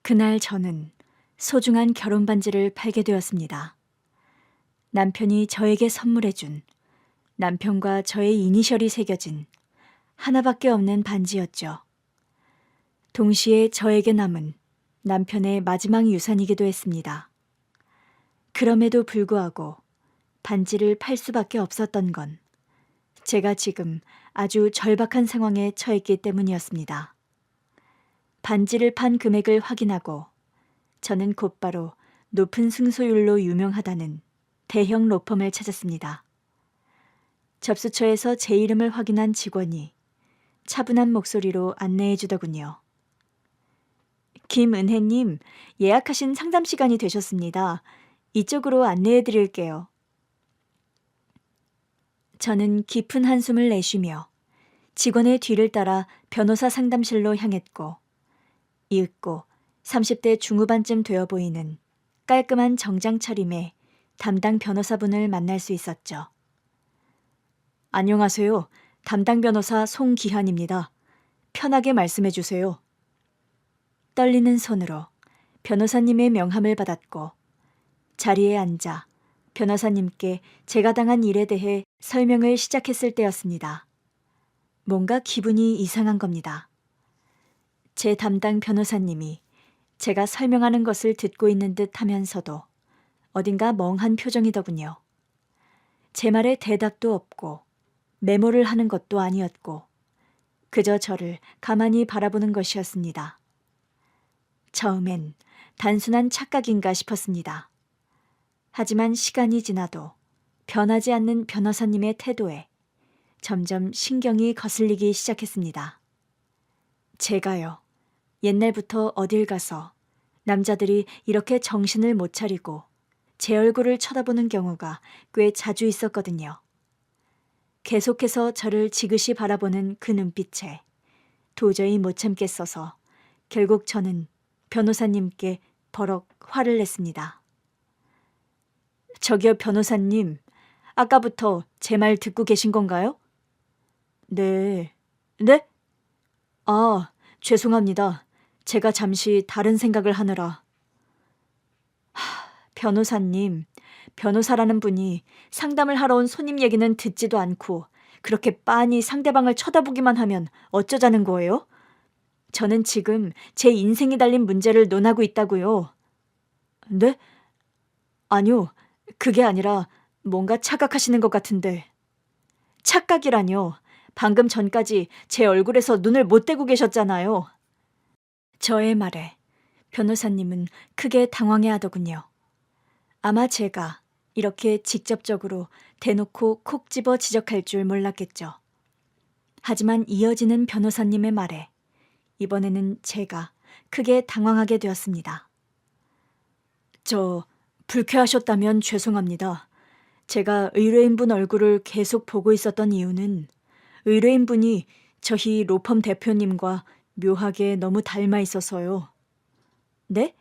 그날 저는 소중한 결혼 반지를 팔게 되었습니다. 남편이 저에게 선물해준 남편과 저의 이니셜이 새겨진 하나밖에 없는 반지였죠. 동시에 저에게 남은 남편의 마지막 유산이기도 했습니다. 그럼에도 불구하고 반지를 팔 수밖에 없었던 건 제가 지금 아주 절박한 상황에 처했기 때문이었습니다. 반지를 판 금액을 확인하고 저는 곧바로 높은 승소율로 유명하다는 대형 로펌을 찾았습니다. 접수처에서 제 이름을 확인한 직원이 차분한 목소리로 안내해 주더군요. 김은혜님, 예약하신 상담 시간이 되셨습니다. 이쪽으로 안내해 드릴게요. 저는 깊은 한숨을 내쉬며 직원의 뒤를 따라 변호사 상담실로 향했고, 이윽고 30대 중후반쯤 되어 보이는 깔끔한 정장 차림의 담당 변호사분을 만날 수 있었죠. 안녕하세요. 담당 변호사 송기한입니다. 편하게 말씀해 주세요. 떨리는 손으로 변호사님의 명함을 받았고 자리에 앉아 변호사님께 제가 당한 일에 대해 설명을 시작했을 때였습니다. 뭔가 기분이 이상한 겁니다. 제 담당 변호사님이 제가 설명하는 것을 듣고 있는 듯 하면서도 어딘가 멍한 표정이더군요. 제 말에 대답도 없고 메모를 하는 것도 아니었고 그저 저를 가만히 바라보는 것이었습니다. 처음엔 단순한 착각인가 싶었습니다. 하지만 시간이 지나도 변하지 않는 변호사님의 태도에 점점 신경이 거슬리기 시작했습니다. 제가요, 옛날부터 어딜 가서 남자들이 이렇게 정신을 못 차리고 제 얼굴을 쳐다보는 경우가 꽤 자주 있었거든요. 계속해서 저를 지그시 바라보는 그 눈빛에 도저히 못 참겠어서 결국 저는 변호사님께 버럭 화를 냈습니다. 저기요 변호사님, 아까부터 제 말 듣고 계신 건가요? 네. 네? 아, 죄송합니다. 제가 잠시 다른 생각을 하느라. 변호사님, 변호사라는 분이 상담을 하러 온 손님 얘기는 듣지도 않고 그렇게 빤히 상대방을 쳐다보기만 하면 어쩌자는 거예요? 저는 지금 제 인생이 달린 문제를 논하고 있다고요. 네? 아니요, 그게 아니라 뭔가 착각하시는 것 같은데. 착각이라뇨. 방금 전까지 제 얼굴에서 눈을 못 떼고 계셨잖아요. 저의 말에 변호사님은 크게 당황해하더군요. 아마 제가 이렇게 직접적으로 대놓고 콕 집어 지적할 줄 몰랐겠죠. 하지만 이어지는 변호사님의 말에 이번에는 제가 크게 당황하게 되었습니다. 불쾌하셨다면 죄송합니다. 제가 의뢰인분 얼굴을 계속 보고 있었던 이유는 의뢰인분이 저희 로펌 대표님과 묘하게 너무 닮아 있어서요. 네?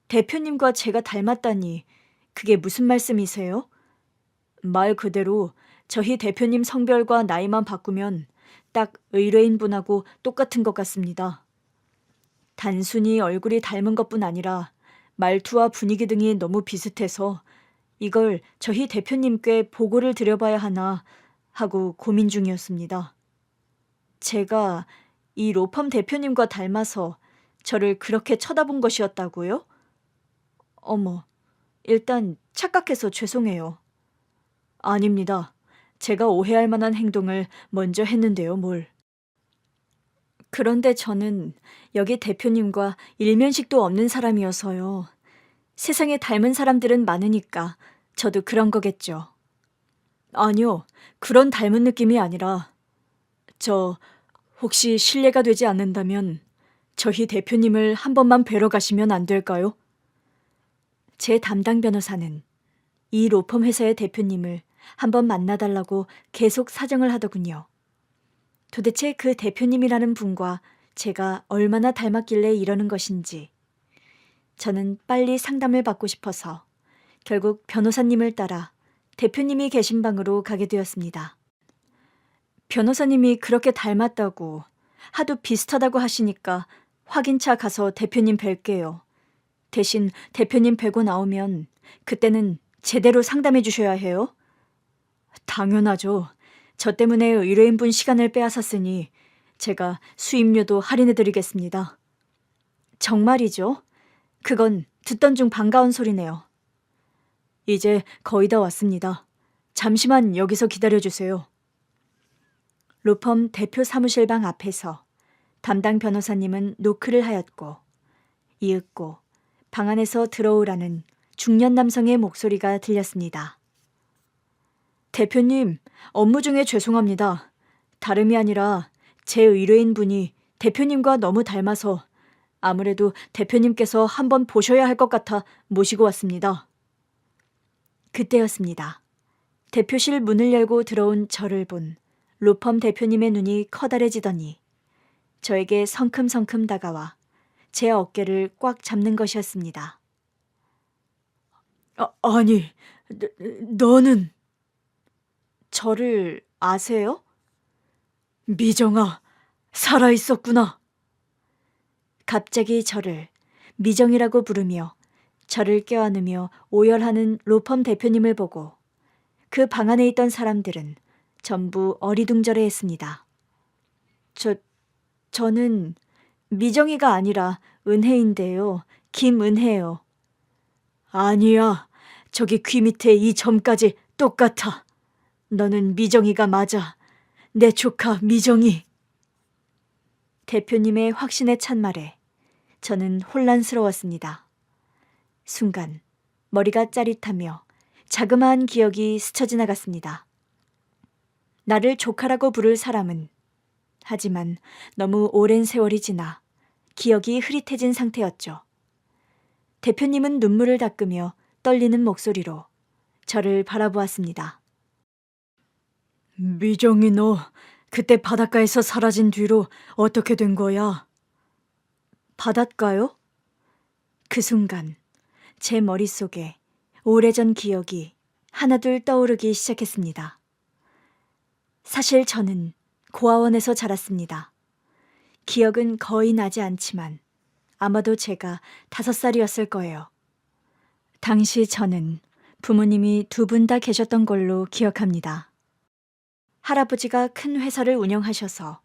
대표님과 제가 닮았다니 그게 무슨 말씀이세요? 말 그대로 저희 대표님 성별과 나이만 바꾸면 딱 의뢰인분하고 똑같은 것 같습니다. 단순히 얼굴이 닮은 것뿐 아니라 말투와 분위기 등이 너무 비슷해서 이걸 저희 대표님께 보고를 드려봐야 하나 하고 고민 중이었습니다. 제가 이 로펌 대표님과 닮아서 저를 그렇게 쳐다본 것이었다고요? 어머, 일단 착각해서 죄송해요. 아닙니다. 제가 오해할 만한 행동을 먼저 했는데요, 뭘. 그런데 저는 여기 대표님과 일면식도 없는 사람이어서요. 세상에 닮은 사람들은 많으니까 저도 그런 거겠죠. 아니요, 그런 닮은 느낌이 아니라 혹시 실례가 되지 않는다면 저희 대표님을 한 번만 뵈러 가시면 안 될까요? 제 담당 변호사는 이 로펌 회사의 대표님을 한번 만나달라고 계속 사정을 하더군요. 도대체 그 대표님이라는 분과 제가 얼마나 닮았길래 이러는 것인지. 저는 빨리 상담을 받고 싶어서 결국 변호사님을 따라 대표님이 계신 방으로 가게 되었습니다. 변호사님이 그렇게 닮았다고 하도 비슷하다고 하시니까 확인차 가서 대표님 뵐게요. 대신 대표님 뵈고 나오면 그때는 제대로 상담해 주셔야 해요. 당연하죠. 저 때문에 의뢰인분 시간을 빼앗았으니 제가 수임료도 할인해 드리겠습니다. 정말이죠? 그건 듣던 중 반가운 소리네요. 이제 거의 다 왔습니다. 잠시만 여기서 기다려주세요. 로펌 대표 사무실 방 앞에서 담당 변호사님은 노크를 하였고 이윽고 방 안에서 들어오라는 중년 남성의 목소리가 들렸습니다. 대표님, 업무 중에 죄송합니다. 다름이 아니라 제 의뢰인분이 대표님과 너무 닮아서 아무래도 대표님께서 한번 보셔야 할 것 같아 모시고 왔습니다. 그때였습니다. 대표실 문을 열고 들어온 저를 본 로펌 대표님의 눈이 커다래지더니 저에게 성큼성큼 다가와 제 어깨를 꽉 잡는 것이었습니다. 아니, 너는 저를 아세요? 미정아, 살아있었구나. 갑자기 저를 미정이라고 부르며 저를 껴안으며 오열하는 로펌 대표님을 보고 그 방 안에 있던 사람들은 전부 어리둥절해했습니다. 저는 미정이가 아니라 은혜인데요. 김은혜요. 아니야. 저기 귀 밑에 이 점까지 똑같아. 너는 미정이가 맞아. 내 조카 미정이. 대표님의 확신에 찬 말에 저는 혼란스러웠습니다. 순간 머리가 짜릿하며 자그마한 기억이 스쳐 지나갔습니다. 나를 조카라고 부를 사람은 하지만 너무 오랜 세월이 지나 기억이 흐릿해진 상태였죠. 대표님은 눈물을 닦으며 떨리는 목소리로 저를 바라보았습니다. 미정이 너 그때 바닷가에서 사라진 뒤로 어떻게 된 거야? 바닷가요? 그 순간 제 머릿속에 오래전 기억이 하나둘 떠오르기 시작했습니다. 사실 저는 고아원에서 자랐습니다. 기억은 거의 나지 않지만 아마도 제가 5살이었을 거예요. 당시 저는 부모님이 2분 다 계셨던 걸로 기억합니다. 할아버지가 큰 회사를 운영하셔서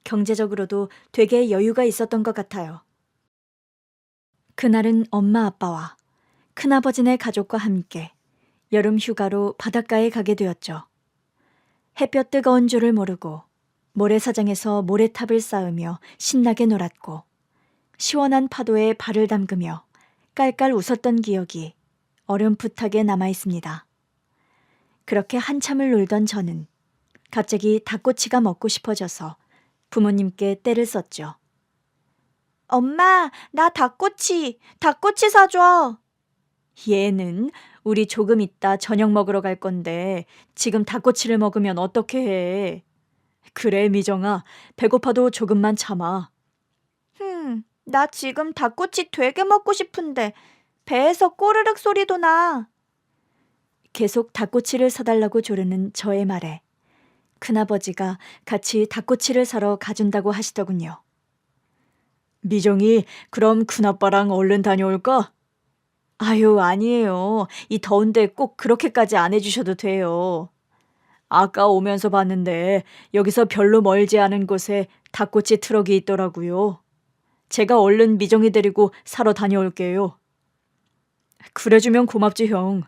경제적으로도 되게 여유가 있었던 것 같아요. 그날은 엄마 아빠와 큰아버지네 가족과 함께 여름 휴가로 바닷가에 가게 되었죠. 햇볕 뜨거운 줄을 모르고 모래사장에서 모래탑을 쌓으며 신나게 놀았고 시원한 파도에 발을 담그며 깔깔 웃었던 기억이 어렴풋하게 남아있습니다. 그렇게 한참을 놀던 저는 갑자기 닭꼬치가 먹고 싶어져서 부모님께 떼를 썼죠. 엄마, 나 닭꼬치 사줘. 얘는 우리 조금 있다 저녁 먹으러 갈 건데 지금 닭꼬치를 먹으면 어떻게 해? 그래, 미정아. 배고파도 조금만 참아. 나 지금 닭꼬치 되게 먹고 싶은데 배에서 꼬르륵 소리도 나. 계속 닭꼬치를 사달라고 조르는 저의 말에 큰아버지가 같이 닭꼬치를 사러 가준다고 하시더군요. 미정이, 그럼 큰아빠랑 얼른 다녀올까? 아유, 아니에요. 이 더운데 꼭 그렇게까지 안 해주셔도 돼요. 아까 오면서 봤는데 여기서 별로 멀지 않은 곳에 닭꼬치 트럭이 있더라고요. 제가 얼른 미정이 데리고 사러 다녀올게요. 그래주면 고맙지, 형.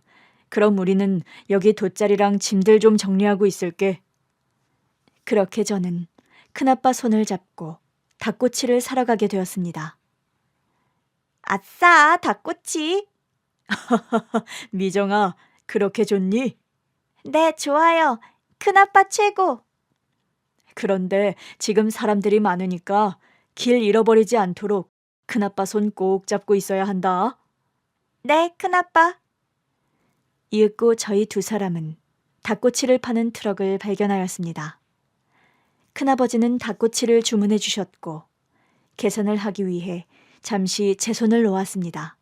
그럼 우리는 여기 돗자리랑 짐들 좀 정리하고 있을게. 그렇게 저는 큰아빠 손을 잡고 닭꼬치를 사러 가게 되었습니다. 아싸, 닭꼬치. 미정아, 그렇게 좋니? 네, 좋아요. 큰아빠 최고. 그런데 지금 사람들이 많으니까 길 잃어버리지 않도록 큰아빠 손 꼭 잡고 있어야 한다. 네, 큰아빠. 이윽고 저희 2사람은 닭꼬치를 파는 트럭을 발견하였습니다. 큰아버지는 닭꼬치를 주문해 주셨고 계산을 하기 위해 잠시 제 손을 놓았습니다.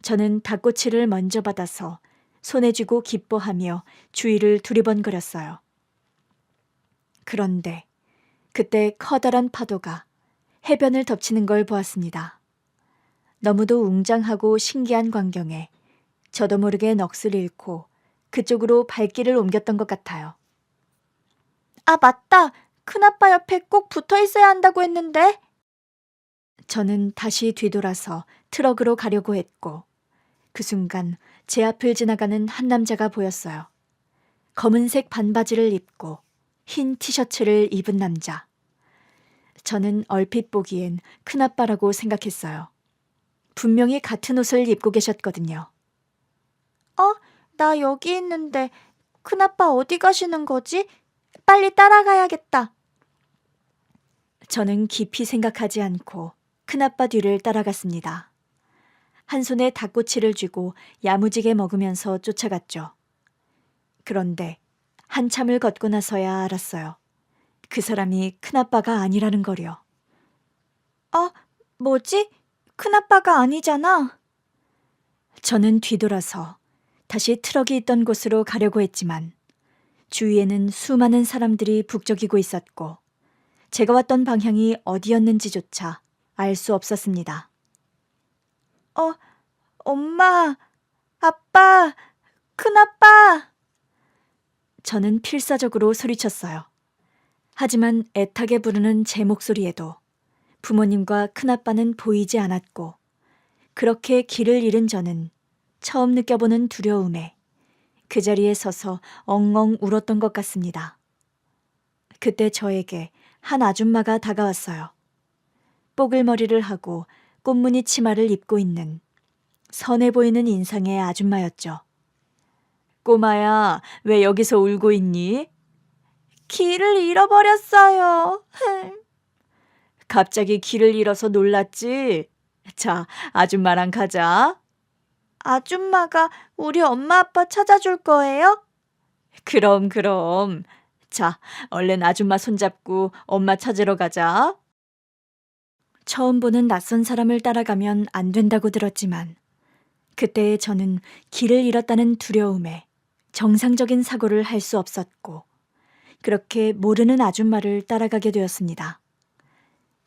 저는 닭꼬치를 먼저 받아서 손에 쥐고 기뻐하며 주위를 두리번거렸어요. 그런데 그때 커다란 파도가 해변을 덮치는 걸 보았습니다. 너무도 웅장하고 신기한 광경에 저도 모르게 넋을 잃고 그쪽으로 발길을 옮겼던 것 같아요. 아, 맞다. 큰아빠 옆에 꼭 붙어 있어야 한다고 했는데. 저는 다시 뒤돌아서 트럭으로 가려고 했고 그 순간 제 앞을 지나가는 한 남자가 보였어요. 검은색 반바지를 입고 흰 티셔츠를 입은 남자. 저는 얼핏 보기엔 큰아빠라고 생각했어요. 분명히 같은 옷을 입고 계셨거든요. 나 여기 있는데 큰아빠 어디 가시는 거지? 빨리 따라가야겠다. 저는 깊이 생각하지 않고 큰아빠 뒤를 따라갔습니다. 한 손에 닭꼬치를 쥐고 야무지게 먹으면서 쫓아갔죠. 그런데 한참을 걷고 나서야 알았어요. 그 사람이 큰아빠가 아니라는 거요. 뭐지? 큰아빠가 아니잖아. 저는 뒤돌아서 다시 트럭이 있던 곳으로 가려고 했지만 주위에는 수많은 사람들이 북적이고 있었고 제가 왔던 방향이 어디였는지조차 알 수 없었습니다. 엄마, 아빠, 큰아빠! 저는 필사적으로 소리쳤어요. 하지만 애타게 부르는 제 목소리에도 부모님과 큰아빠는 보이지 않았고 그렇게 길을 잃은 저는 처음 느껴보는 두려움에 그 자리에 서서 엉엉 울었던 것 같습니다. 그때 저에게 한 아줌마가 다가왔어요. 뽀글머리를 하고 꽃무늬 치마를 입고 있는 선해 보이는 인상의 아줌마였죠. 꼬마야, 왜 여기서 울고 있니? 길을 잃어버렸어요. 갑자기 길을 잃어서 놀랐지? 자, 아줌마랑 가자. 아줌마가 우리 엄마 아빠 찾아줄 거예요? 그럼. 자, 얼른 아줌마 손잡고 엄마 찾으러 가자. 처음 보는 낯선 사람을 따라가면 안 된다고 들었지만 그때 저는 길을 잃었다는 두려움에 정상적인 사고를 할 수 없었고 그렇게 모르는 아줌마를 따라가게 되었습니다.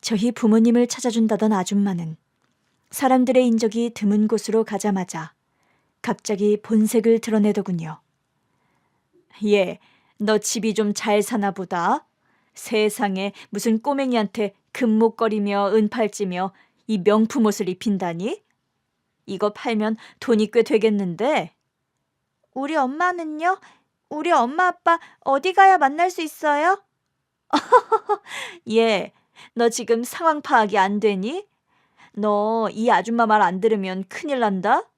저희 부모님을 찾아준다던 아줌마는 사람들의 인적이 드문 곳으로 가자마자 갑자기 본색을 드러내더군요. 얘, 너 집이 좀 잘 사나 보다. 세상에 무슨 꼬맹이한테 금목걸이며 은팔찌며 이 명품 옷을 입힌다니? 이거 팔면 돈이 꽤 되겠는데? 우리 엄마는요? 우리 엄마 아빠 어디 가야 만날 수 있어요? 얘, 너 지금 상황 파악이 안 되니? 너 이 아줌마 말 안 들으면 큰일 난다?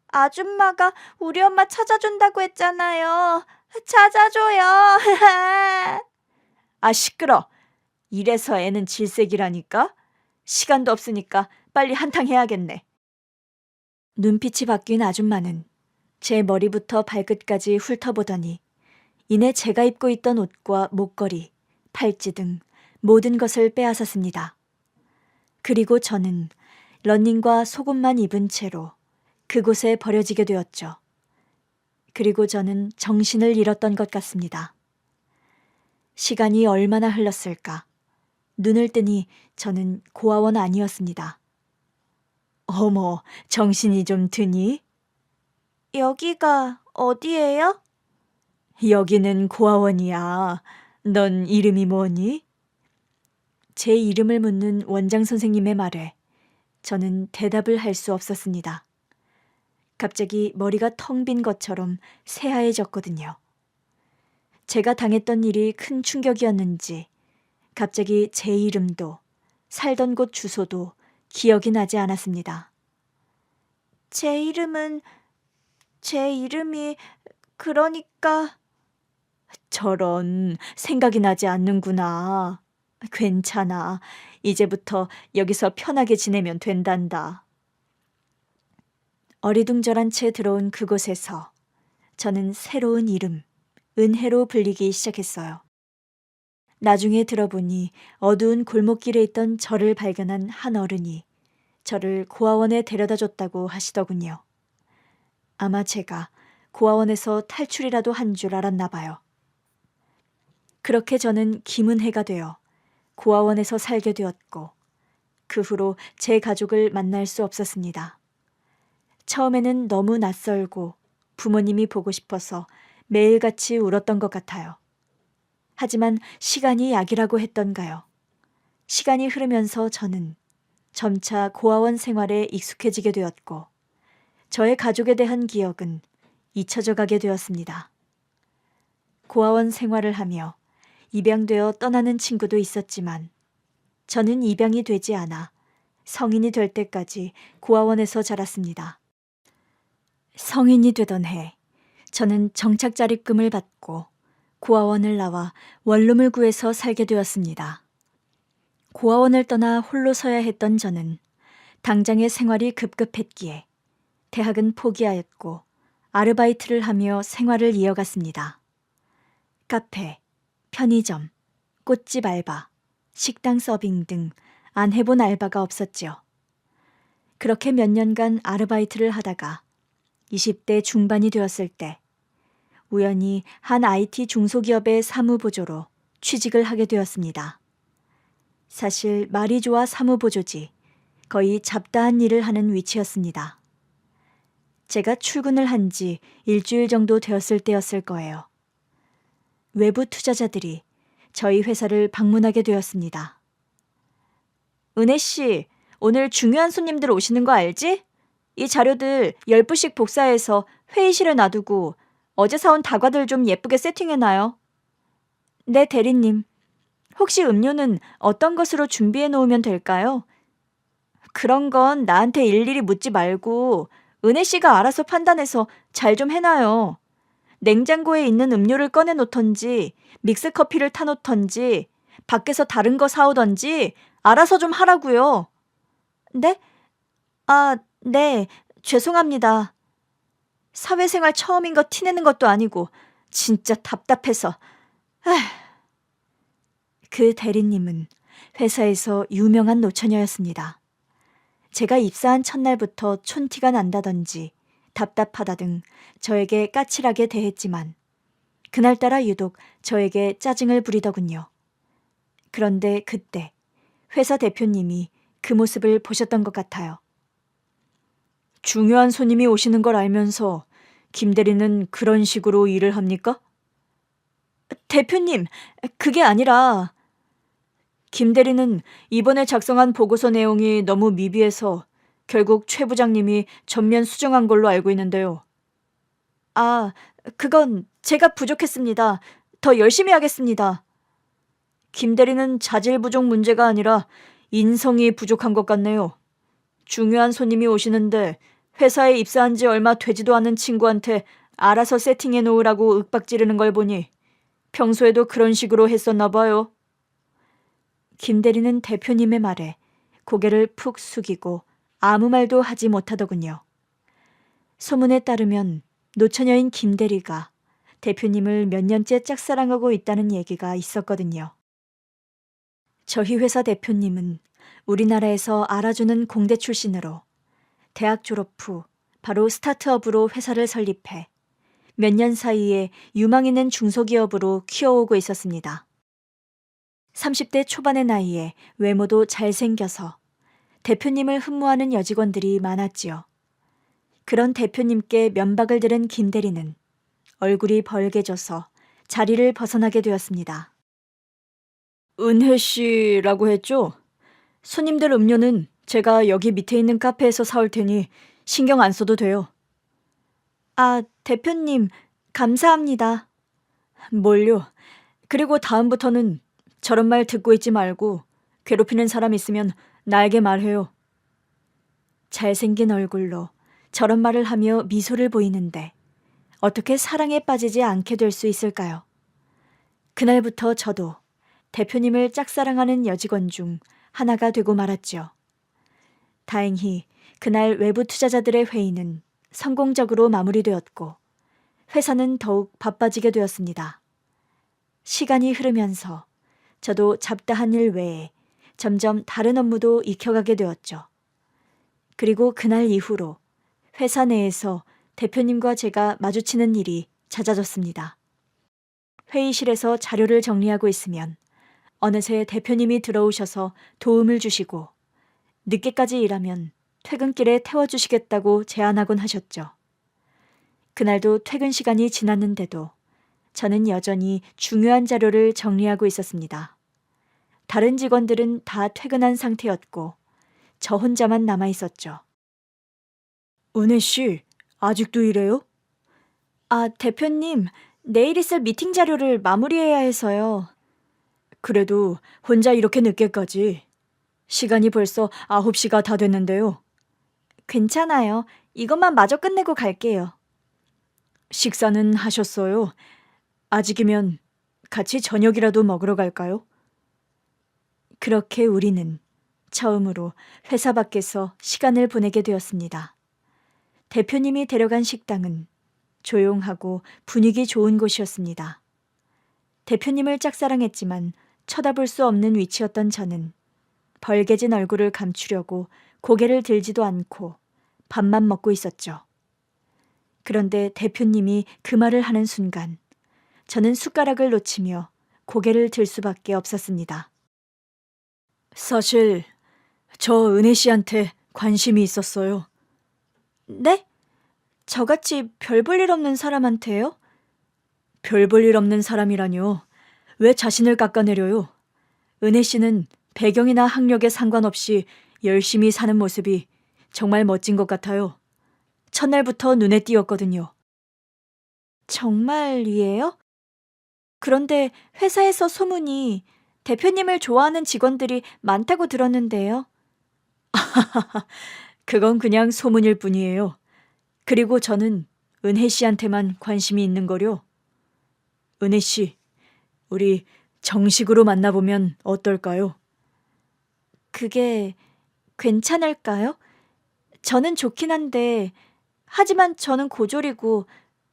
아줌마가 우리 엄마 찾아준다고 했잖아요. 찾아줘요. 아, 시끄러. 이래서 애는 질색이라니까? 시간도 없으니까 빨리 한탕 해야겠네. 눈빛이 바뀐 아줌마는 제 머리부터 발끝까지 훑어보더니 이내 제가 입고 있던 옷과 목걸이, 팔찌 등 모든 것을 빼앗았습니다. 그리고 저는 러닝과 속옷만 입은 채로 그곳에 버려지게 되었죠. 그리고 저는 정신을 잃었던 것 같습니다. 시간이 얼마나 흘렀을까? 눈을 뜨니 저는 고아원 아니었습니다. 어머, 정신이 좀 드니? 여기가 어디예요? 여기는 고아원이야. 넌 이름이 뭐니? 제 이름을 묻는 원장 선생님의 말에 저는 대답을 할 수 없었습니다. 갑자기 머리가 텅 빈 것처럼 새하얘졌거든요. 제가 당했던 일이 큰 충격이었는지 갑자기 제 이름도 살던 곳 주소도 기억이 나지 않았습니다. 제 이름이 그러니까... 저런, 생각이 나지 않는구나. 괜찮아. 이제부터 여기서 편하게 지내면 된단다. 어리둥절한 채 들어온 그곳에서 저는 새로운 이름, 은혜로 불리기 시작했어요. 나중에 들어보니 어두운 골목길에 있던 저를 발견한 한 어른이 저를 고아원에 데려다 줬다고 하시더군요. 아마 제가 고아원에서 탈출이라도 한 줄 알았나 봐요. 그렇게 저는 김은혜가 되어 고아원에서 살게 되었고 그 후로 제 가족을 만날 수 없었습니다. 처음에는 너무 낯설고 부모님이 보고 싶어서 매일같이 울었던 것 같아요. 하지만 시간이 약이라고 했던가요. 시간이 흐르면서 저는 점차 고아원 생활에 익숙해지게 되었고 저의 가족에 대한 기억은 잊혀져 가게 되었습니다. 고아원 생활을 하며 입양되어 떠나는 친구도 있었지만 저는 입양이 되지 않아 성인이 될 때까지 고아원에서 자랐습니다. 성인이 되던 해 저는 정착자립금을 받고 고아원을 나와 원룸을 구해서 살게 되었습니다. 고아원을 떠나 홀로 서야 했던 저는 당장의 생활이 급급했기에 대학은 포기하였고 아르바이트를 하며 생활을 이어갔습니다. 카페, 편의점, 꽃집 알바, 식당 서빙 등 안 해본 알바가 없었죠. 그렇게 몇 년간 아르바이트를 하다가 20대 중반이 되었을 때 우연히 한 IT 중소기업의 사무보조로 취직을 하게 되었습니다. 사실 말이 좋아 사무보조지 거의 잡다한 일을 하는 위치였습니다. 제가 출근을 한 지 일주일 정도 되었을 때였을 거예요. 외부 투자자들이 저희 회사를 방문하게 되었습니다. 은혜 씨, 오늘 중요한 손님들 오시는 거 알지? 이 자료들 10부씩 복사해서 회의실에 놔두고 어제 사온 다과들 좀 예쁘게 세팅해놔요. 네, 대리님. 혹시 음료는 어떤 것으로 준비해 놓으면 될까요? 그런 건 나한테 일일이 묻지 말고 은혜 씨가 알아서 판단해서 잘 좀 해놔요. 냉장고에 있는 음료를 꺼내 놓던지 믹스 커피를 타 놓던지 밖에서 다른 거 사오던지 알아서 좀 하라고요. 네? 네. 죄송합니다. 사회생활 처음인 거 티내는 것도 아니고 진짜 답답해서. 그 대리님은 회사에서 유명한 노처녀였습니다. 제가 입사한 첫날부터 촌티가 난다든지 답답하다 등 저에게 까칠하게 대했지만 그날따라 유독 저에게 짜증을 부리더군요. 그런데 그때 회사 대표님이 그 모습을 보셨던 것 같아요. 중요한 손님이 오시는 걸 알면서 김 대리는 그런 식으로 일을 합니까? 대표님, 그게 아니라 김 대리는 이번에 작성한 보고서 내용이 너무 미비해서 결국 최 부장님이 전면 수정한 걸로 알고 있는데요. 그건 제가 부족했습니다. 더 열심히 하겠습니다. 김 대리는 자질 부족 문제가 아니라 인성이 부족한 것 같네요. 중요한 손님이 오시는데 회사에 입사한 지 얼마 되지도 않은 친구한테 알아서 세팅해 놓으라고 윽박지르는 걸 보니 평소에도 그런 식으로 했었나 봐요. 김 대리는 대표님의 말에 고개를 푹 숙이고 아무 말도 하지 못하더군요. 소문에 따르면 노처녀인 김 대리가 대표님을 몇 년째 짝사랑하고 있다는 얘기가 있었거든요. 저희 회사 대표님은 우리나라에서 알아주는 공대 출신으로 대학 졸업 후 바로 스타트업으로 회사를 설립해 몇 년 사이에 유망 있는 중소기업으로 키워오고 있었습니다. 30대 초반의 나이에 외모도 잘생겨서 대표님을 흠모하는 여직원들이 많았지요. 그런 대표님께 면박을 들은 김 대리는 얼굴이 벌개져서 자리를 벗어나게 되었습니다. 은혜 씨라고 했죠? 손님들 음료는 제가 여기 밑에 있는 카페에서 사올 테니 신경 안 써도 돼요. 대표님, 감사합니다. 뭘요? 그리고 다음부터는 저런 말 듣고 있지 말고 괴롭히는 사람 있으면 나에게 말해요. 잘생긴 얼굴로 저런 말을 하며 미소를 보이는데 어떻게 사랑에 빠지지 않게 될 수 있을까요? 그날부터 저도 대표님을 짝사랑하는 여직원 중 하나가 되고 말았죠. 다행히 그날 외부 투자자들의 회의는 성공적으로 마무리되었고 회사는 더욱 바빠지게 되었습니다. 시간이 흐르면서 저도 잡다한 일 외에 점점 다른 업무도 익혀가게 되었죠. 그리고 그날 이후로 회사 내에서 대표님과 제가 마주치는 일이 잦아졌습니다. 회의실에서 자료를 정리하고 있으면 어느새 대표님이 들어오셔서 도움을 주시고 늦게까지 일하면 퇴근길에 태워주시겠다고 제안하곤 하셨죠. 그날도 퇴근 시간이 지났는데도 저는 여전히 중요한 자료를 정리하고 있었습니다. 다른 직원들은 다 퇴근한 상태였고 저 혼자만 남아 있었죠. 은혜 씨, 아직도 이래요? 아, 대표님, 내일 있을 미팅 자료를 마무리해야 해서요. 그래도 혼자 이렇게 늦게까지. 시간이 벌써 9시가 다 됐는데요. 괜찮아요. 이것만 마저 끝내고 갈게요. 식사는 하셨어요? 아직이면 같이 저녁이라도 먹으러 갈까요? 그렇게 우리는 처음으로 회사 밖에서 시간을 보내게 되었습니다. 대표님이 데려간 식당은 조용하고 분위기 좋은 곳이었습니다. 대표님을 짝사랑했지만 쳐다볼 수 없는 위치였던 저는 벌개진 얼굴을 감추려고 고개를 들지도 않고 밥만 먹고 있었죠. 그런데 대표님이 그 말을 하는 순간 저는 숟가락을 놓치며 고개를 들 수밖에 없었습니다. 사실 저 은혜 씨한테 관심이 있었어요. 네? 저같이 별 볼 일 없는 사람한테요? 별 볼 일 없는 사람이라뇨. 왜 자신을 깎아내려요? 은혜 씨는 배경이나 학력에 상관없이 열심히 사는 모습이 정말 멋진 것 같아요. 첫날부터 눈에 띄었거든요. 정말이에요? 그런데 회사에서 소문이 대표님을 좋아하는 직원들이 많다고 들었는데요. 그건 그냥 소문일 뿐이에요. 그리고 저는 은혜 씨한테만 관심이 있는 거요. 은혜 씨, 우리 정식으로 만나보면 어떨까요? 그게 괜찮을까요? 저는 좋긴 한데, 하지만 저는 고졸이고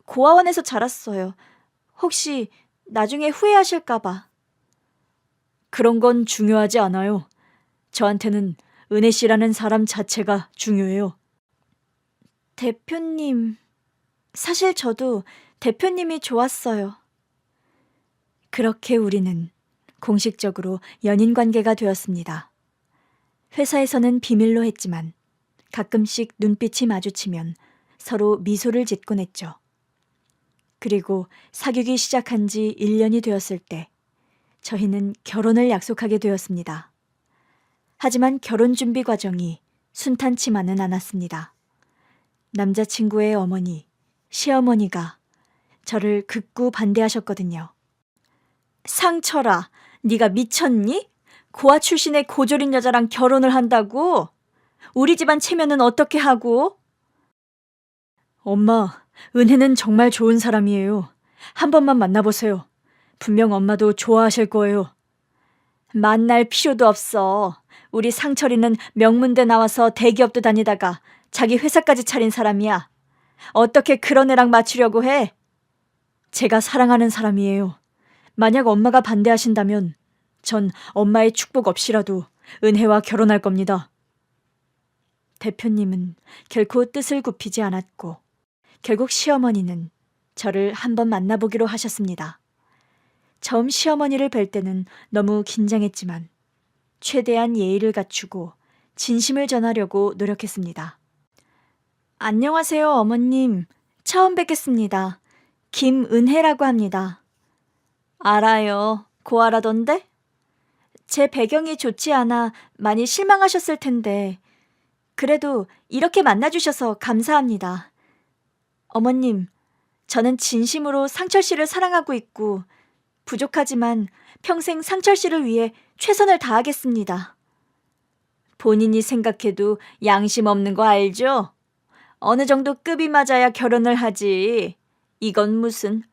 고아원에서 자랐어요. 혹시 나중에 후회하실까봐. 그런 건 중요하지 않아요. 저한테는 은혜 씨라는 사람 자체가 중요해요. 대표님, 사실 저도 대표님이 좋았어요. 그렇게 우리는 공식적으로 연인 관계가 되었습니다. 회사에서는 비밀로 했지만 가끔씩 눈빛이 마주치면 서로 미소를 짓곤 했죠. 그리고 사귀기 시작한 지 1년이 되었을 때 저희는 결혼을 약속하게 되었습니다. 하지만 결혼 준비 과정이 순탄치만은 않았습니다. 남자친구의 어머니, 시어머니가 저를 극구 반대하셨거든요. 상철아, 네가 미쳤니? 고아 출신의 고졸인 여자랑 결혼을 한다고? 우리 집안 체면은 어떻게 하고? 엄마, 은혜는 정말 좋은 사람이에요. 한 번만 만나보세요. 분명 엄마도 좋아하실 거예요. 만날 필요도 없어. 우리 상철이는 명문대 나와서 대기업도 다니다가 자기 회사까지 차린 사람이야. 어떻게 그런 애랑 맞추려고 해? 제가 사랑하는 사람이에요. 만약 엄마가 반대하신다면 전 엄마의 축복 없이라도 은혜와 결혼할 겁니다. 대표님은 결코 뜻을 굽히지 않았고 결국 시어머니는 저를 한번 만나보기로 하셨습니다. 처음 시어머니를 뵐 때는 너무 긴장했지만 최대한 예의를 갖추고 진심을 전하려고 노력했습니다. 안녕하세요, 어머님. 처음 뵙겠습니다. 김은혜라고 합니다. 알아요. 고아라던데? 제 배경이 좋지 않아 많이 실망하셨을 텐데 그래도 이렇게 만나주셔서 감사합니다. 어머님, 저는 진심으로 상철 씨를 사랑하고 있고 부족하지만 평생 상철 씨를 위해 최선을 다하겠습니다. 본인이 생각해도 양심 없는 거 알죠? 어느 정도 급이 맞아야 결혼을 하지. 이건 무슨...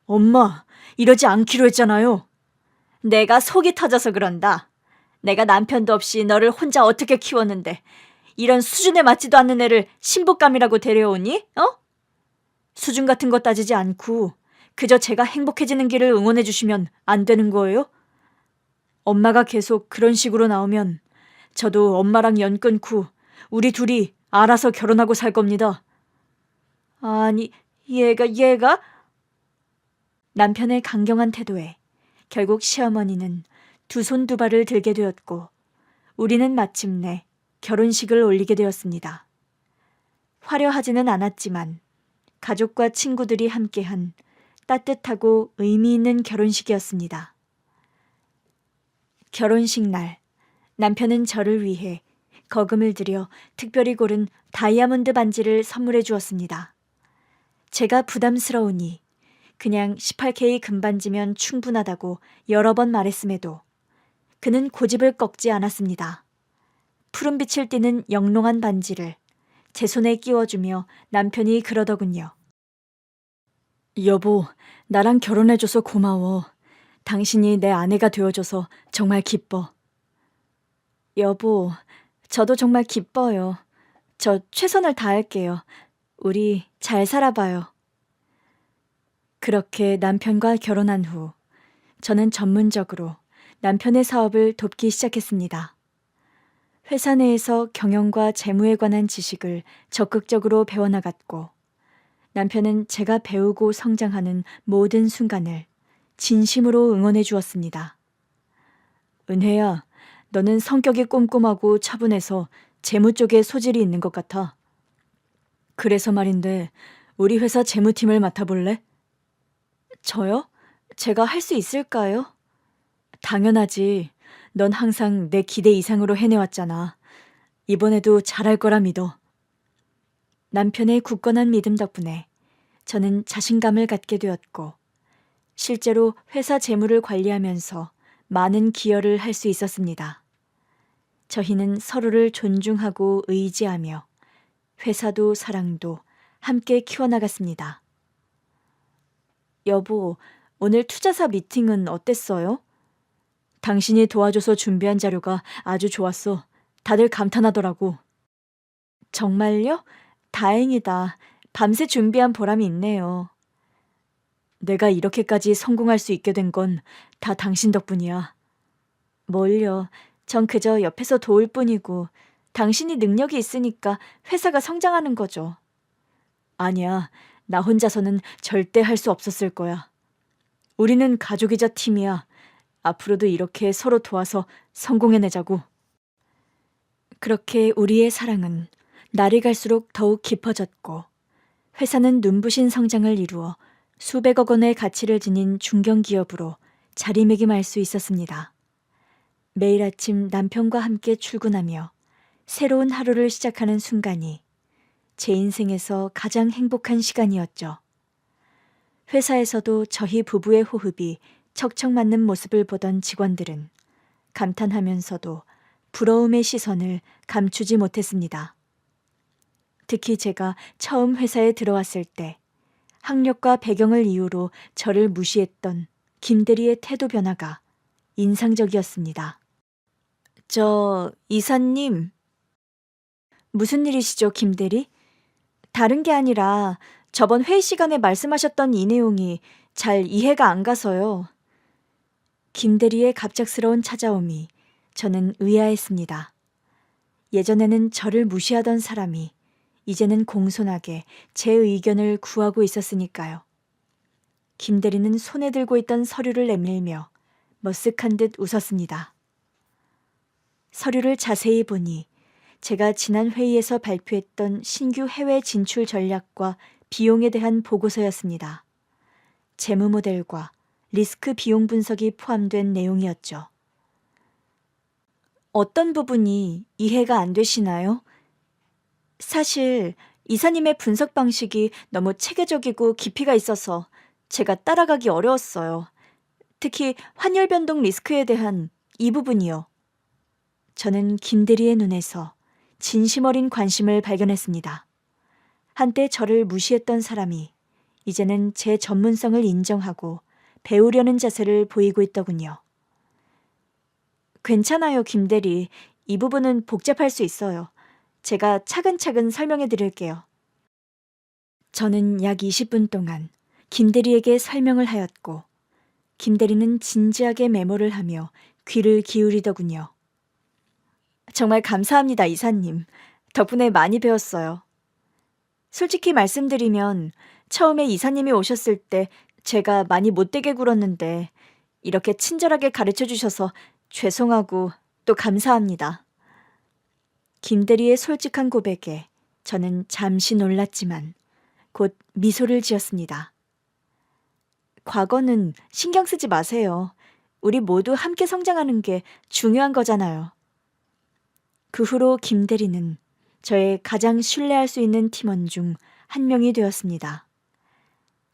엄마, 이러지 않기로 했잖아요. 내가 속이 터져서 그런다. 내가 남편도 없이 너를 혼자 어떻게 키웠는데 이런 수준에 맞지도 않는 애를 신부감이라고 데려오니? 수준 같은 거 따지지 않고 그저 제가 행복해지는 길을 응원해 주시면 안 되는 거예요? 엄마가 계속 그런 식으로 나오면 저도 엄마랑 연 끊고 우리 둘이 알아서 결혼하고 살 겁니다. 아니, 얘가? 남편의 강경한 태도에 결국 시어머니는 두 손 두 발을 들게 되었고 우리는 마침내 결혼식을 올리게 되었습니다. 화려하지는 않았지만 가족과 친구들이 함께한 따뜻하고 의미 있는 결혼식이었습니다. 결혼식 날, 남편은 저를 위해 거금을 들여 특별히 고른 다이아몬드 반지를 선물해 주었습니다. 제가 부담스러우니 그냥 18K 금반지면 충분하다고 여러 번 말했음에도 그는 고집을 꺾지 않았습니다. 푸른빛을 띠는 영롱한 반지를 제 손에 끼워주며 남편이 그러더군요. 여보, 나랑 결혼해줘서 고마워. 당신이 내 아내가 되어줘서 정말 기뻐. 여보, 저도 정말 기뻐요. 저 최선을 다할게요. 우리 잘 살아봐요. 그렇게 남편과 결혼한 후 저는 전문적으로 남편의 사업을 돕기 시작했습니다. 회사 내에서 경영과 재무에 관한 지식을 적극적으로 배워나갔고 남편은 제가 배우고 성장하는 모든 순간을 진심으로 응원해 주었습니다. 은혜야, 너는 성격이 꼼꼼하고 차분해서 재무 쪽에 소질이 있는 것 같아. 그래서 말인데 우리 회사 재무팀을 맡아볼래? 저요? 제가 할 수 있을까요? 당연하지. 넌 항상 내 기대 이상으로 해내왔잖아. 이번에도 잘할 거라 믿어. 남편의 굳건한 믿음 덕분에 저는 자신감을 갖게 되었고 실제로 회사 재무를 관리하면서 많은 기여를 할 수 있었습니다. 저희는 서로를 존중하고 의지하며 회사도 사랑도 함께 키워나갔습니다. 여보, 오늘 투자사 미팅은 어땠어요? 당신이 도와줘서 준비한 자료가 아주 좋았어. 다들 감탄하더라고. 정말요? 다행이다. 밤새 준비한 보람이 있네요. 내가 이렇게까지 성공할 수 있게 된 건 다 당신 덕분이야. 뭘요? 전 그저 옆에서 도울 뿐이고 당신이 능력이 있으니까 회사가 성장하는 거죠. 아니야. 나 혼자서는 절대 할 수 없었을 거야. 우리는 가족이자 팀이야. 앞으로도 이렇게 서로 도와서 성공해내자고. 그렇게 우리의 사랑은 날이 갈수록 더욱 깊어졌고 회사는 눈부신 성장을 이루어 수백억 원의 가치를 지닌 중견기업으로 자리매김할 수 있었습니다. 매일 아침 남편과 함께 출근하며 새로운 하루를 시작하는 순간이 제 인생에서 가장 행복한 시간이었죠. 회사에서도 저희 부부의 호흡이 척척 맞는 모습을 보던 직원들은 감탄하면서도 부러움의 시선을 감추지 못했습니다. 특히 제가 처음 회사에 들어왔을 때 학력과 배경을 이유로 저를 무시했던 김대리의 태도 변화가 인상적이었습니다. 이사님. 무슨 일이시죠, 김대리? 다른 게 아니라 저번 회의 시간에 말씀하셨던 이 내용이 잘 이해가 안 가서요. 김대리의 갑작스러운 찾아옴이 저는 의아했습니다. 예전에는 저를 무시하던 사람이 이제는 공손하게 제 의견을 구하고 있었으니까요. 김대리는 손에 들고 있던 서류를 내밀며 머쓱한 듯 웃었습니다. 서류를 자세히 보니 제가 지난 회의에서 발표했던 신규 해외 진출 전략과 비용에 대한 보고서였습니다. 재무 모델과 리스크 비용 분석이 포함된 내용이었죠. 어떤 부분이 이해가 안 되시나요? 사실 이사님의 분석 방식이 너무 체계적이고 깊이가 있어서 제가 따라가기 어려웠어요. 특히 환율 변동 리스크에 대한 이 부분이요. 저는 김대리의 눈에서 진심 어린 관심을 발견했습니다. 한때 저를 무시했던 사람이 이제는 제 전문성을 인정하고 배우려는 자세를 보이고 있더군요. 괜찮아요, 김대리. 이 부분은 복잡할 수 있어요. 제가 차근차근 설명해 드릴게요. 저는 약 20분 동안 김대리에게 설명을 하였고 김대리는 진지하게 메모를 하며 귀를 기울이더군요. 정말 감사합니다, 이사님. 덕분에 많이 배웠어요. 솔직히 말씀드리면 처음에 이사님이 오셨을 때 제가 많이 못되게 굴었는데 이렇게 친절하게 가르쳐 주셔서 죄송하고 또 감사합니다. 김대리의 솔직한 고백에 저는 잠시 놀랐지만 곧 미소를 지었습니다. 과거는 신경 쓰지 마세요. 우리 모두 함께 성장하는 게 중요한 거잖아요. 그 후로 김대리는 저의 가장 신뢰할 수 있는 팀원 중 한 명이 되었습니다.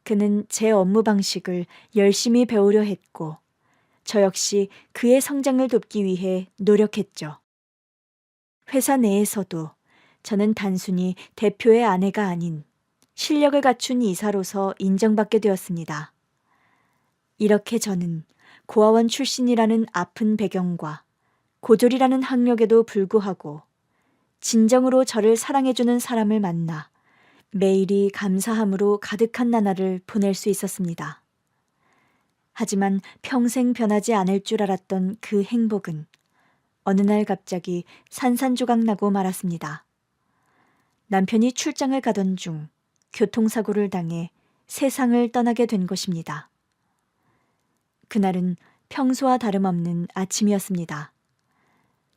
그는 제 업무 방식을 열심히 배우려 했고 저 역시 그의 성장을 돕기 위해 노력했죠. 회사 내에서도 저는 단순히 대표의 아내가 아닌 실력을 갖춘 이사로서 인정받게 되었습니다. 이렇게 저는 고아원 출신이라는 아픈 배경과 고졸이라는 학력에도 불구하고 진정으로 저를 사랑해주는 사람을 만나 매일이 감사함으로 가득한 나날을 보낼 수 있었습니다. 하지만 평생 변하지 않을 줄 알았던 그 행복은 어느 날 갑자기 산산조각 나고 말았습니다. 남편이 출장을 가던 중 교통사고를 당해 세상을 떠나게 된 것입니다. 그날은 평소와 다름없는 아침이었습니다.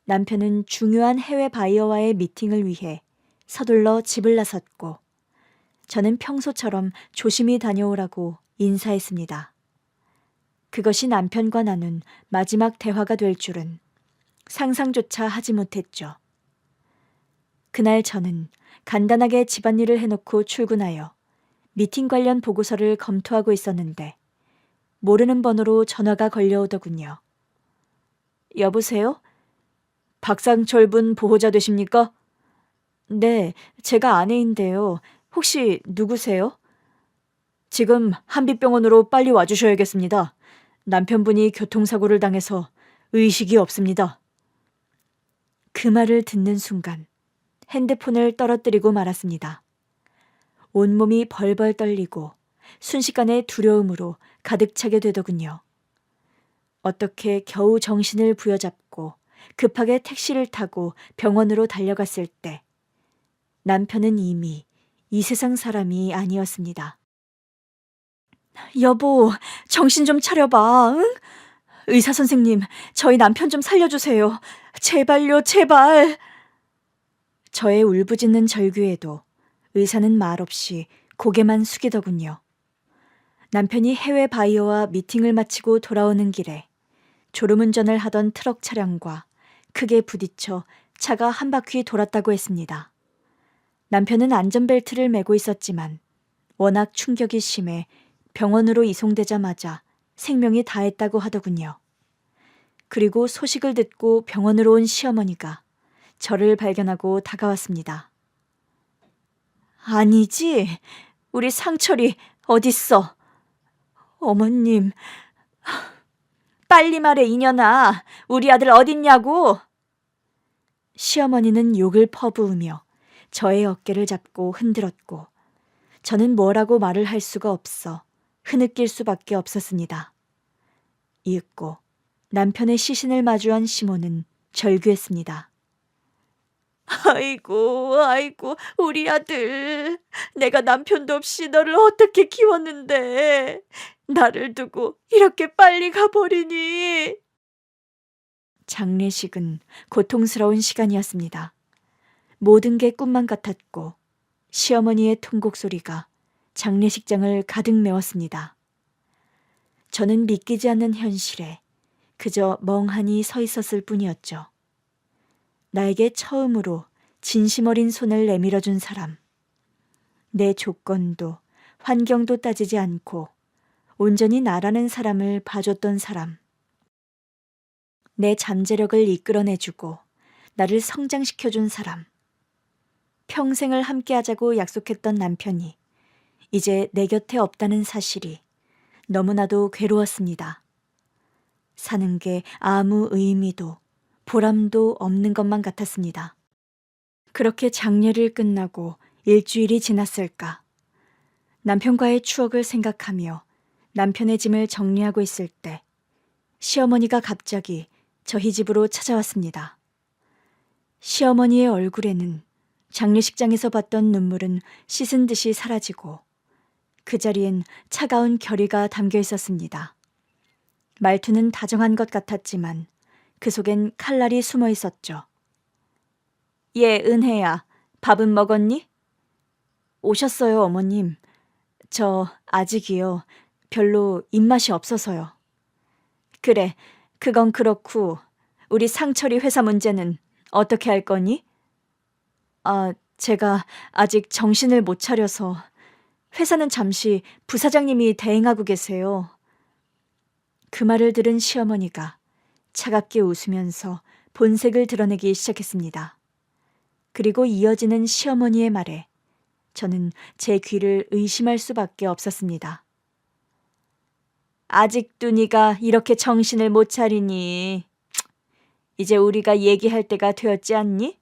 남편은 중요한 해외 바이어와의 미팅을 위해 서둘러 집을 나섰고 저는 평소처럼 조심히 다녀오라고 인사했습니다. 그것이 남편과 나눈 마지막 대화가 될 줄은 상상조차 하지 못했죠. 그날 저는 간단하게 집안일을 해놓고 출근하여 미팅 관련 보고서를 검토하고 있었는데 모르는 번호로 전화가 걸려오더군요. 여보세요? 박상철 분 보호자 되십니까? 네, 제가 아내인데요. 혹시 누구세요? 지금 한빛병원으로 빨리 와주셔야겠습니다. 남편분이 교통사고를 당해서 의식이 없습니다. 그 말을 듣는 순간 핸드폰을 떨어뜨리고 말았습니다. 온몸이 벌벌 떨리고 순식간에 두려움으로 가득 차게 되더군요. 어떻게 겨우 정신을 부여잡고 급하게 택시를 타고 병원으로 달려갔을 때 남편은 이미 이 세상 사람이 아니었습니다. 여보, 정신 좀 차려봐, 응? 의사 선생님, 저희 남편 좀 살려주세요. 제발요, 제발. 저의 울부짖는 절규에도 의사는 말없이 고개만 숙이더군요. 남편이 해외 바이어와 미팅을 마치고 돌아오는 길에 졸음운전을 하던 트럭 차량과 크게 부딪혀 차가 한 바퀴 돌았다고 했습니다. 남편은 안전벨트를 매고 있었지만 워낙 충격이 심해 병원으로 이송되자마자 생명이 다했다고 하더군요. 그리고 소식을 듣고 병원으로 온 시어머니가 저를 발견하고 다가왔습니다. 아니지, 우리 상철이 어딨어? 어머님, 빨리 말해 이년아, 우리 아들 어딨냐고? 시어머니는 욕을 퍼부으며 저의 어깨를 잡고 흔들었고 저는 뭐라고 말을 할 수가 없어 흐느낄 수밖에 없었습니다. 이윽고 남편의 시신을 마주한 시모는 절규했습니다. 아이고, 아이고, 우리 아들. 내가 남편도 없이 너를 어떻게 키웠는데. 나를 두고 이렇게 빨리 가버리니. 장례식은 고통스러운 시간이었습니다. 모든 게 꿈만 같았고 시어머니의 통곡 소리가 장례식장을 가득 메웠습니다. 저는 믿기지 않는 현실에 그저 멍하니 서 있었을 뿐이었죠. 나에게 처음으로 진심 어린 손을 내밀어준 사람. 내 조건도 환경도 따지지 않고 온전히 나라는 사람을 봐줬던 사람. 내 잠재력을 이끌어내주고 나를 성장시켜준 사람. 평생을 함께하자고 약속했던 남편이 이제 내 곁에 없다는 사실이 너무나도 괴로웠습니다. 사는 게 아무 의미도 보람도 없는 것만 같았습니다. 그렇게 장례를 끝나고 일주일이 지났을까. 남편과의 추억을 생각하며 남편의 짐을 정리하고 있을 때 시어머니가 갑자기 저희 집으로 찾아왔습니다. 시어머니의 얼굴에는 장례식장에서 봤던 눈물은 씻은 듯이 사라지고 그 자리엔 차가운 결의가 담겨 있었습니다. 말투는 다정한 것 같았지만 그 속엔 칼날이 숨어 있었죠. 예, 은혜야. 밥은 먹었니? 오셨어요, 어머님. 저 아직이요. 별로 입맛이 없어서요. 그래, 그건 그렇고 우리 상철이 회사 문제는 어떻게 할 거니? 아, 제가 아직 정신을 못 차려서 회사는 잠시 부사장님이 대행하고 계세요. 그 말을 들은 시어머니가 차갑게 웃으면서 본색을 드러내기 시작했습니다. 그리고 이어지는 시어머니의 말에 저는 제 귀를 의심할 수밖에 없었습니다. 아직도 네가 이렇게 정신을 못 차리니? 이제 우리가 얘기할 때가 되었지 않니?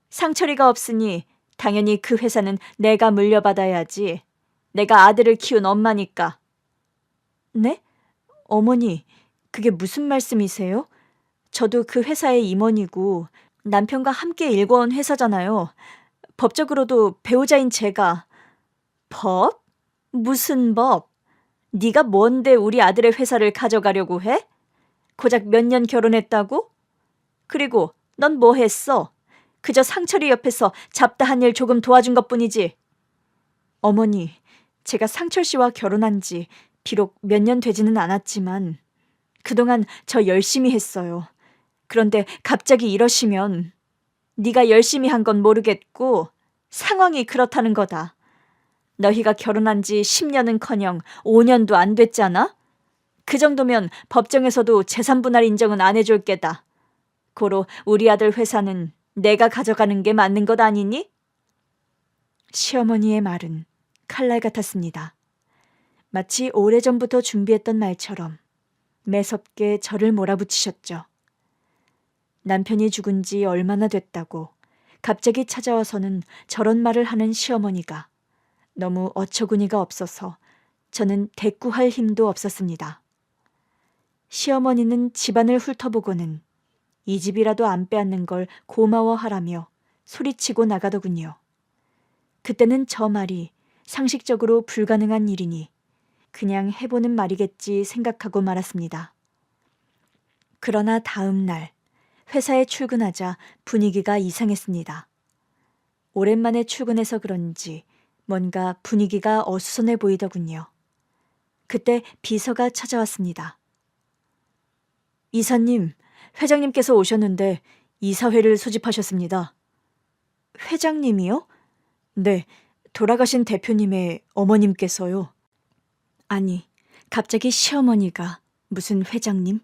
상철이가 없으니 당연히 그 회사는 내가 물려받아야지. 내가 아들을 키운 엄마니까. 네? 어머니, 그게 무슨 말씀이세요? 저도 그 회사의 임원이고 남편과 함께 일궈온 회사잖아요. 법적으로도 배우자인 제가. 법? 무슨 법? 네가 뭔데 우리 아들의 회사를 가져가려고 해? 고작 몇 년 결혼했다고? 그리고 넌 뭐 했어? 그저 상철이 옆에서 잡다한 일 조금 도와준 것뿐이지. 어머니, 제가 상철 씨와 결혼한 지 비록 몇 년 되지는 않았지만 그동안 저 열심히 했어요. 그런데 갑자기 이러시면 네가 열심히 한 건 모르겠고 상황이 그렇다는 거다. 너희가 결혼한 지 10년은커녕 5년도 안 됐잖아? 그 정도면 법정에서도 재산분할 인정은 안 해줄 게다. 고로 우리 아들 회사는 내가 가져가는 게 맞는 것 아니니? 시어머니의 말은 칼날 같았습니다. 마치 오래전부터 준비했던 말처럼 매섭게 저를 몰아붙이셨죠. 남편이 죽은 지 얼마나 됐다고 갑자기 찾아와서는 저런 말을 하는 시어머니가 너무 어처구니가 없어서 저는 대꾸할 힘도 없었습니다. 시어머니는 집안을 훑어보고는 이 집이라도 안 빼앗는 걸 고마워하라며 소리치고 나가더군요. 그때는 저 말이 상식적으로 불가능한 일이니 그냥 해보는 말이겠지 생각하고 말았습니다. 그러나 다음 날 회사에 출근하자 분위기가 이상했습니다. 오랜만에 출근해서 그런지 뭔가 분위기가 어수선해 보이더군요. 그때 비서가 찾아왔습니다. 이사님, 회장님께서 오셨는데 이사회를 소집하셨습니다. 회장님이요? 네, 돌아가신 대표님의 어머님께서요. 아니, 갑자기 시어머니가 무슨 회장님?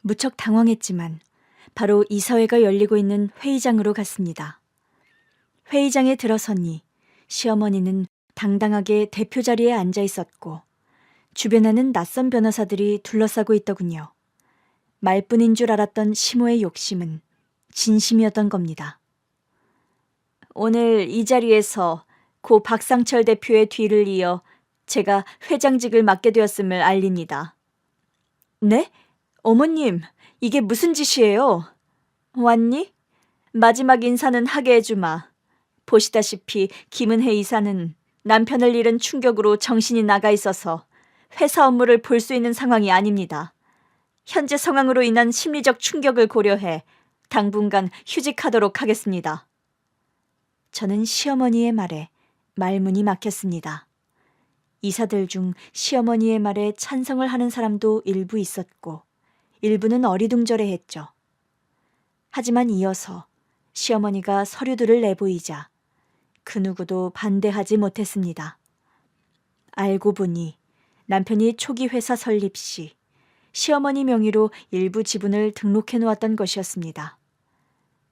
무척 당황했지만 바로 이사회가 열리고 있는 회의장으로 갔습니다. 회의장에 들어서니 시어머니는 당당하게 대표 자리에 앉아 있었고 주변에는 낯선 변호사들이 둘러싸고 있더군요. 말뿐인 줄 알았던 시모의 욕심은 진심이었던 겁니다. 오늘 이 자리에서 고 박상철 대표의 뒤를 이어 제가 회장직을 맡게 되었음을 알립니다. 네? 어머님, 이게 무슨 짓이에요? 왔니? 마지막 인사는 하게 해주마. 보시다시피 김은혜 이사는 남편을 잃은 충격으로 정신이 나가 있어서 회사 업무를 볼 수 있는 상황이 아닙니다. 현재 상황으로 인한 심리적 충격을 고려해 당분간 휴직하도록 하겠습니다. 저는 시어머니의 말에 말문이 막혔습니다. 이사들 중 시어머니의 말에 찬성을 하는 사람도 일부 있었고 일부는 어리둥절해했죠. 하지만 이어서 시어머니가 서류들을 내보이자 그 누구도 반대하지 못했습니다. 알고 보니 남편이 초기 회사 설립 시 시어머니 명의로 일부 지분을 등록해 놓았던 것이었습니다.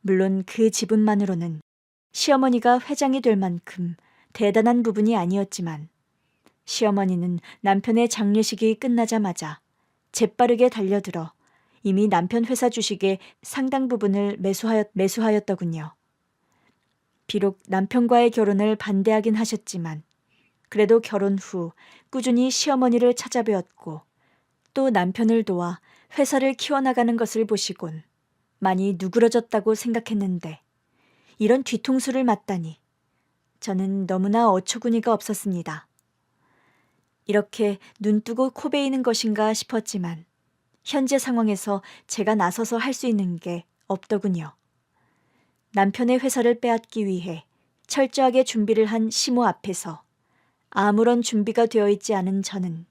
물론 그 지분만으로는 시어머니가 회장이 될 만큼 대단한 부분이 아니었지만 시어머니는 남편의 장례식이 끝나자마자 재빠르게 달려들어 이미 남편 회사 주식의 상당 부분을 매수하였더군요. 비록 남편과의 결혼을 반대하긴 하셨지만 그래도 결혼 후 꾸준히 시어머니를 찾아뵈었고 또 남편을 도와 회사를 키워나가는 것을 보시곤 많이 누그러졌다고 생각했는데 이런 뒤통수를 맞다니 저는 너무나 어처구니가 없었습니다. 이렇게 눈 뜨고 코 베이는 것인가 싶었지만 현재 상황에서 제가 나서서 할 수 있는 게 없더군요. 남편의 회사를 빼앗기 위해 철저하게 준비를 한 시모 앞에서 아무런 준비가 되어 있지 않은 저는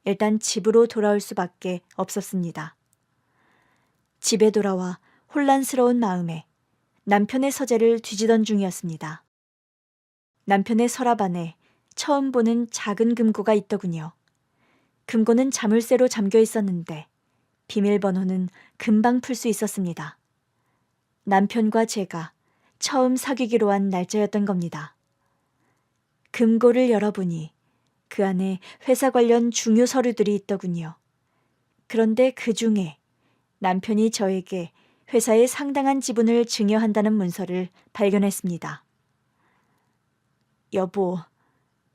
일단 집으로 돌아올 수밖에 없었습니다. 집에 돌아와 혼란스러운 마음에 남편의 서재를 뒤지던 중이었습니다. 남편의 서랍 안에 처음 보는 작은 금고가 있더군요. 금고는 자물쇠로 잠겨 있었는데 비밀번호는 금방 풀 수 있었습니다. 남편과 제가 처음 사귀기로 한 날짜였던 겁니다. 금고를 열어보니 그 안에 회사 관련 중요 서류들이 있더군요. 그런데 그 중에 남편이 저에게 회사의 상당한 지분을 증여한다는 문서를 발견했습니다. 여보,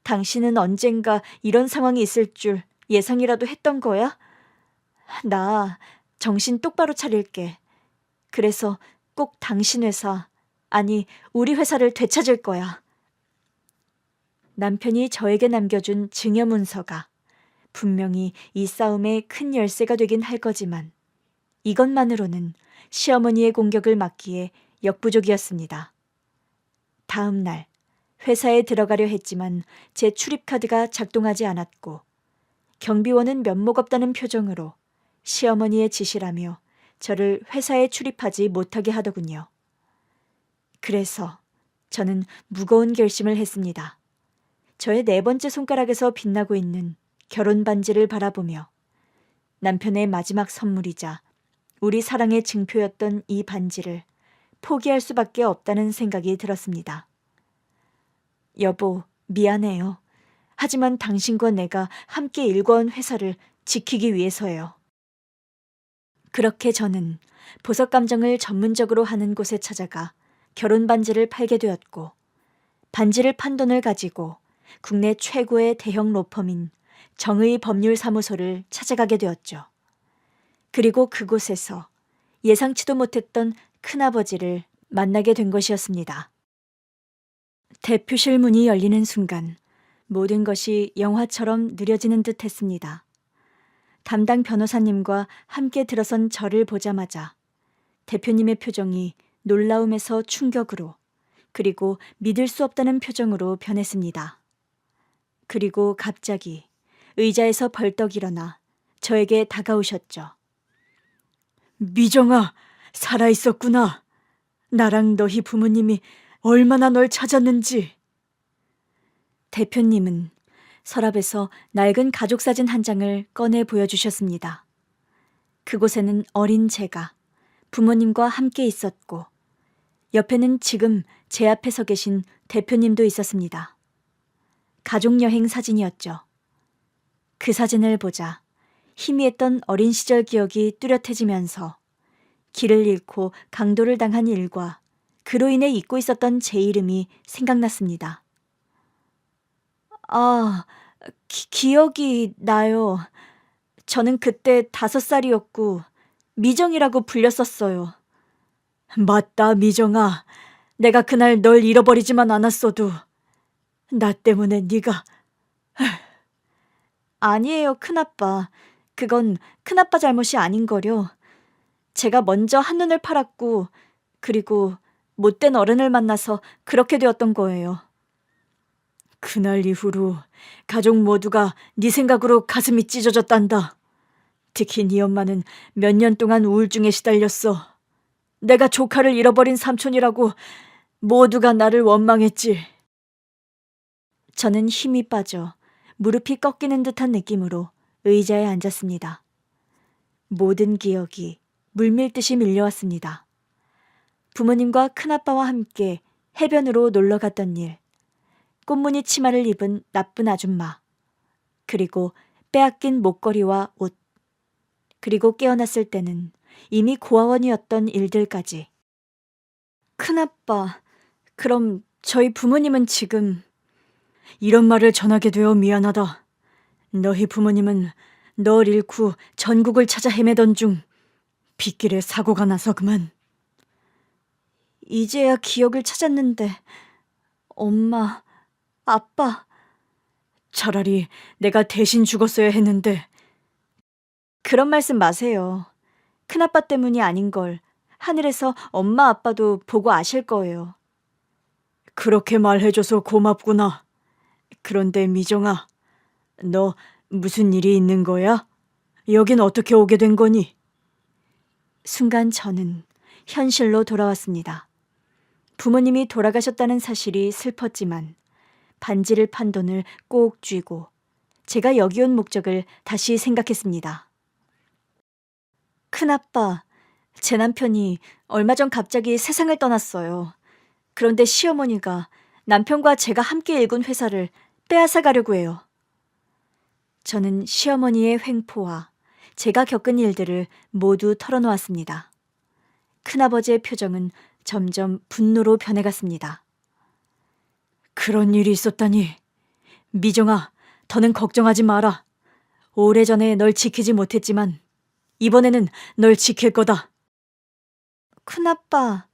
당신은 언젠가 이런 상황이 있을 줄 예상이라도 했던 거야? 나 정신 똑바로 차릴게. 그래서 꼭 당신 회사, 아니 우리 회사를 되찾을 거야. 남편이 저에게 남겨준 증여 문서가 분명히 이 싸움의 큰 열쇠가 되긴 할 거지만 이것만으로는 시어머니의 공격을 막기에 역부족이었습니다. 다음 날 회사에 들어가려 했지만 제 출입카드가 작동하지 않았고 경비원은 면목 없다는 표정으로 시어머니의 지시라며 저를 회사에 출입하지 못하게 하더군요. 그래서 저는 무거운 결심을 했습니다. 저의 4번째 손가락에서 빛나고 있는 결혼 반지를 바라보며 남편의 마지막 선물이자 우리 사랑의 증표였던 이 반지를 포기할 수밖에 없다는 생각이 들었습니다. 여보, 미안해요. 하지만 당신과 내가 함께 일궈온 회사를 지키기 위해서예요. 그렇게 저는 보석 감정을 전문적으로 하는 곳에 찾아가 결혼 반지를 팔게 되었고 반지를 판 돈을 가지고 국내 최고의 대형 로펌인 정의 법률사무소를 찾아가게 되었죠. 그리고 그곳에서 예상치도 못했던 큰아버지를 만나게 된 것이었습니다. 대표실 문이 열리는 순간 모든 것이 영화처럼 느려지는 듯 했습니다. 담당 변호사님과 함께 들어선 저를 보자마자 대표님의 표정이 놀라움에서 충격으로 그리고 믿을 수 없다는 표정으로 변했습니다. 그리고 갑자기 의자에서 벌떡 일어나 저에게 다가오셨죠. 미정아, 살아있었구나. 나랑 너희 부모님이 얼마나 널 찾았는지. 대표님은 서랍에서 낡은 가족사진 한 장을 꺼내 보여주셨습니다. 그곳에는 어린 제가 부모님과 함께 있었고 옆에는 지금 제 앞에 서 계신 대표님도 있었습니다. 가족여행 사진이었죠. 그 사진을 보자 희미했던 어린 시절 기억이 뚜렷해지면서 길을 잃고 강도를 당한 일과 그로 인해 잊고 있었던 제 이름이 생각났습니다. 아, 기억이 나요. 저는 그때 5살이었고 미정이라고 불렸었어요. 맞다, 미정아. 내가 그날 널 잃어버리지만 않았어도 나 때문에 네가... 아니에요, 큰아빠. 그건 큰아빠 잘못이 아닌거려. 제가 먼저 한눈을 팔았고 그리고 못된 어른을 만나서 그렇게 되었던 거예요. 그날 이후로 가족 모두가 네 생각으로 가슴이 찢어졌단다. 특히 네 엄마는 몇 년 동안 우울증에 시달렸어. 내가 조카를 잃어버린 삼촌이라고 모두가 나를 원망했지. 저는 힘이 빠져 무릎이 꺾이는 듯한 느낌으로 의자에 앉았습니다. 모든 기억이 물밀듯이 밀려왔습니다. 부모님과 큰아빠와 함께 해변으로 놀러 갔던 일, 꽃무늬 치마를 입은 나쁜 아줌마, 그리고 빼앗긴 목걸이와 옷, 그리고 깨어났을 때는 이미 고아원이었던 일들까지. 큰아빠, 그럼 저희 부모님은 지금... 이런 말을 전하게 되어 미안하다. 너희 부모님은 널 잃고 전국을 찾아 헤매던 중 빗길에 사고가 나서 그만. 이제야 기억을 찾았는데 엄마, 아빠... 차라리 내가 대신 죽었어야 했는데 그런 말씀 마세요. 큰아빠 때문이 아닌 걸 하늘에서 엄마 아빠도 보고 아실 거예요. 그렇게 말해줘서 고맙구나. 그런데 미정아, 너 무슨 일이 있는 거야? 여긴 어떻게 오게 된 거니? 순간 저는 현실로 돌아왔습니다. 부모님이 돌아가셨다는 사실이 슬펐지만 반지를 판 돈을 꼭 쥐고 제가 여기 온 목적을 다시 생각했습니다. 큰아빠, 제 남편이 얼마 전 갑자기 세상을 떠났어요. 그런데 시어머니가 남편과 제가 함께 일군 회사를 빼앗아 가려고 해요. 저는 시어머니의 횡포와 제가 겪은 일들을 모두 털어놓았습니다. 큰아버지의 표정은 점점 분노로 변해갔습니다. 그런 일이 있었다니. 미정아, 더는 걱정하지 마라. 오래전에 널 지키지 못했지만 이번에는 널 지킬 거다. 큰아빠,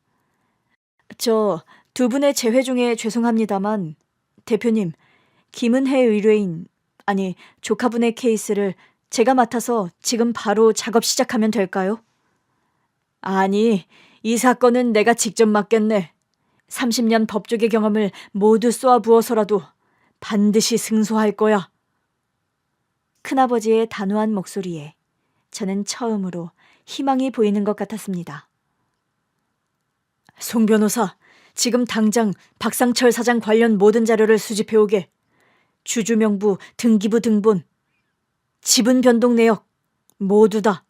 저 두 분의 재회 중에 죄송합니다만 대표님, 김은혜 의뢰인, 아니 조카분의 케이스를 제가 맡아서 지금 바로 작업 시작하면 될까요? 아니, 이 사건은 내가 직접 맡겠네. 30년 법조계 경험을 모두 쏘아부어서라도 반드시 승소할 거야. 큰아버지의 단호한 목소리에 저는 처음으로 희망이 보이는 것 같았습니다. 송 변호사, 지금 당장 박상철 사장 관련 모든 자료를 수집해 오게. 주주명부, 등기부 등본, 지분 변동 내역 모두 다.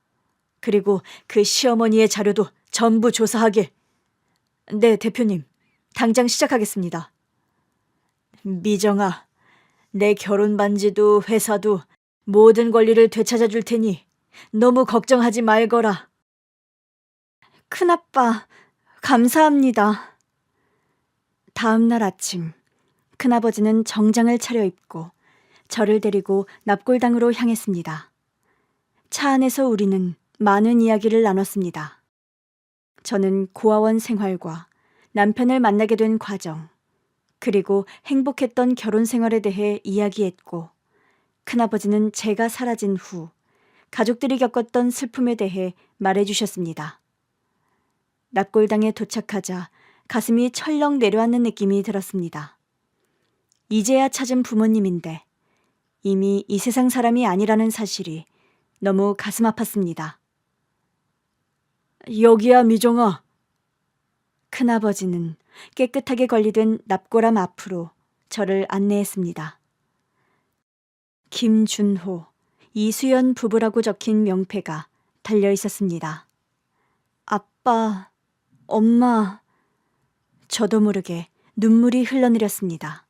그리고 그 시어머니의 자료도 전부 조사하게. 네, 대표님. 당장 시작하겠습니다. 미정아, 내 결혼 반지도 회사도 모든 권리를 되찾아 줄 테니 너무 걱정하지 말거라. 큰아빠, 감사합니다. 다음 날 아침, 큰아버지는 정장을 차려입고 저를 데리고 납골당으로 향했습니다. 차 안에서 우리는 많은 이야기를 나눴습니다. 저는 고아원 생활과 남편을 만나게 된 과정, 그리고 행복했던 결혼 생활에 대해 이야기했고, 큰아버지는 제가 사라진 후 가족들이 겪었던 슬픔에 대해 말해주셨습니다. 납골당에 도착하자 가슴이 철렁 내려앉는 느낌이 들었습니다. 이제야 찾은 부모님인데 이미 이 세상 사람이 아니라는 사실이 너무 가슴 아팠습니다. 여기야, 미정아. 큰아버지는 깨끗하게 관리된 납골함 앞으로 저를 안내했습니다. 김준호, 이수연 부부라고 적힌 명패가 달려 있었습니다. 아빠, 엄마, 저도 모르게 눈물이 흘러내렸습니다.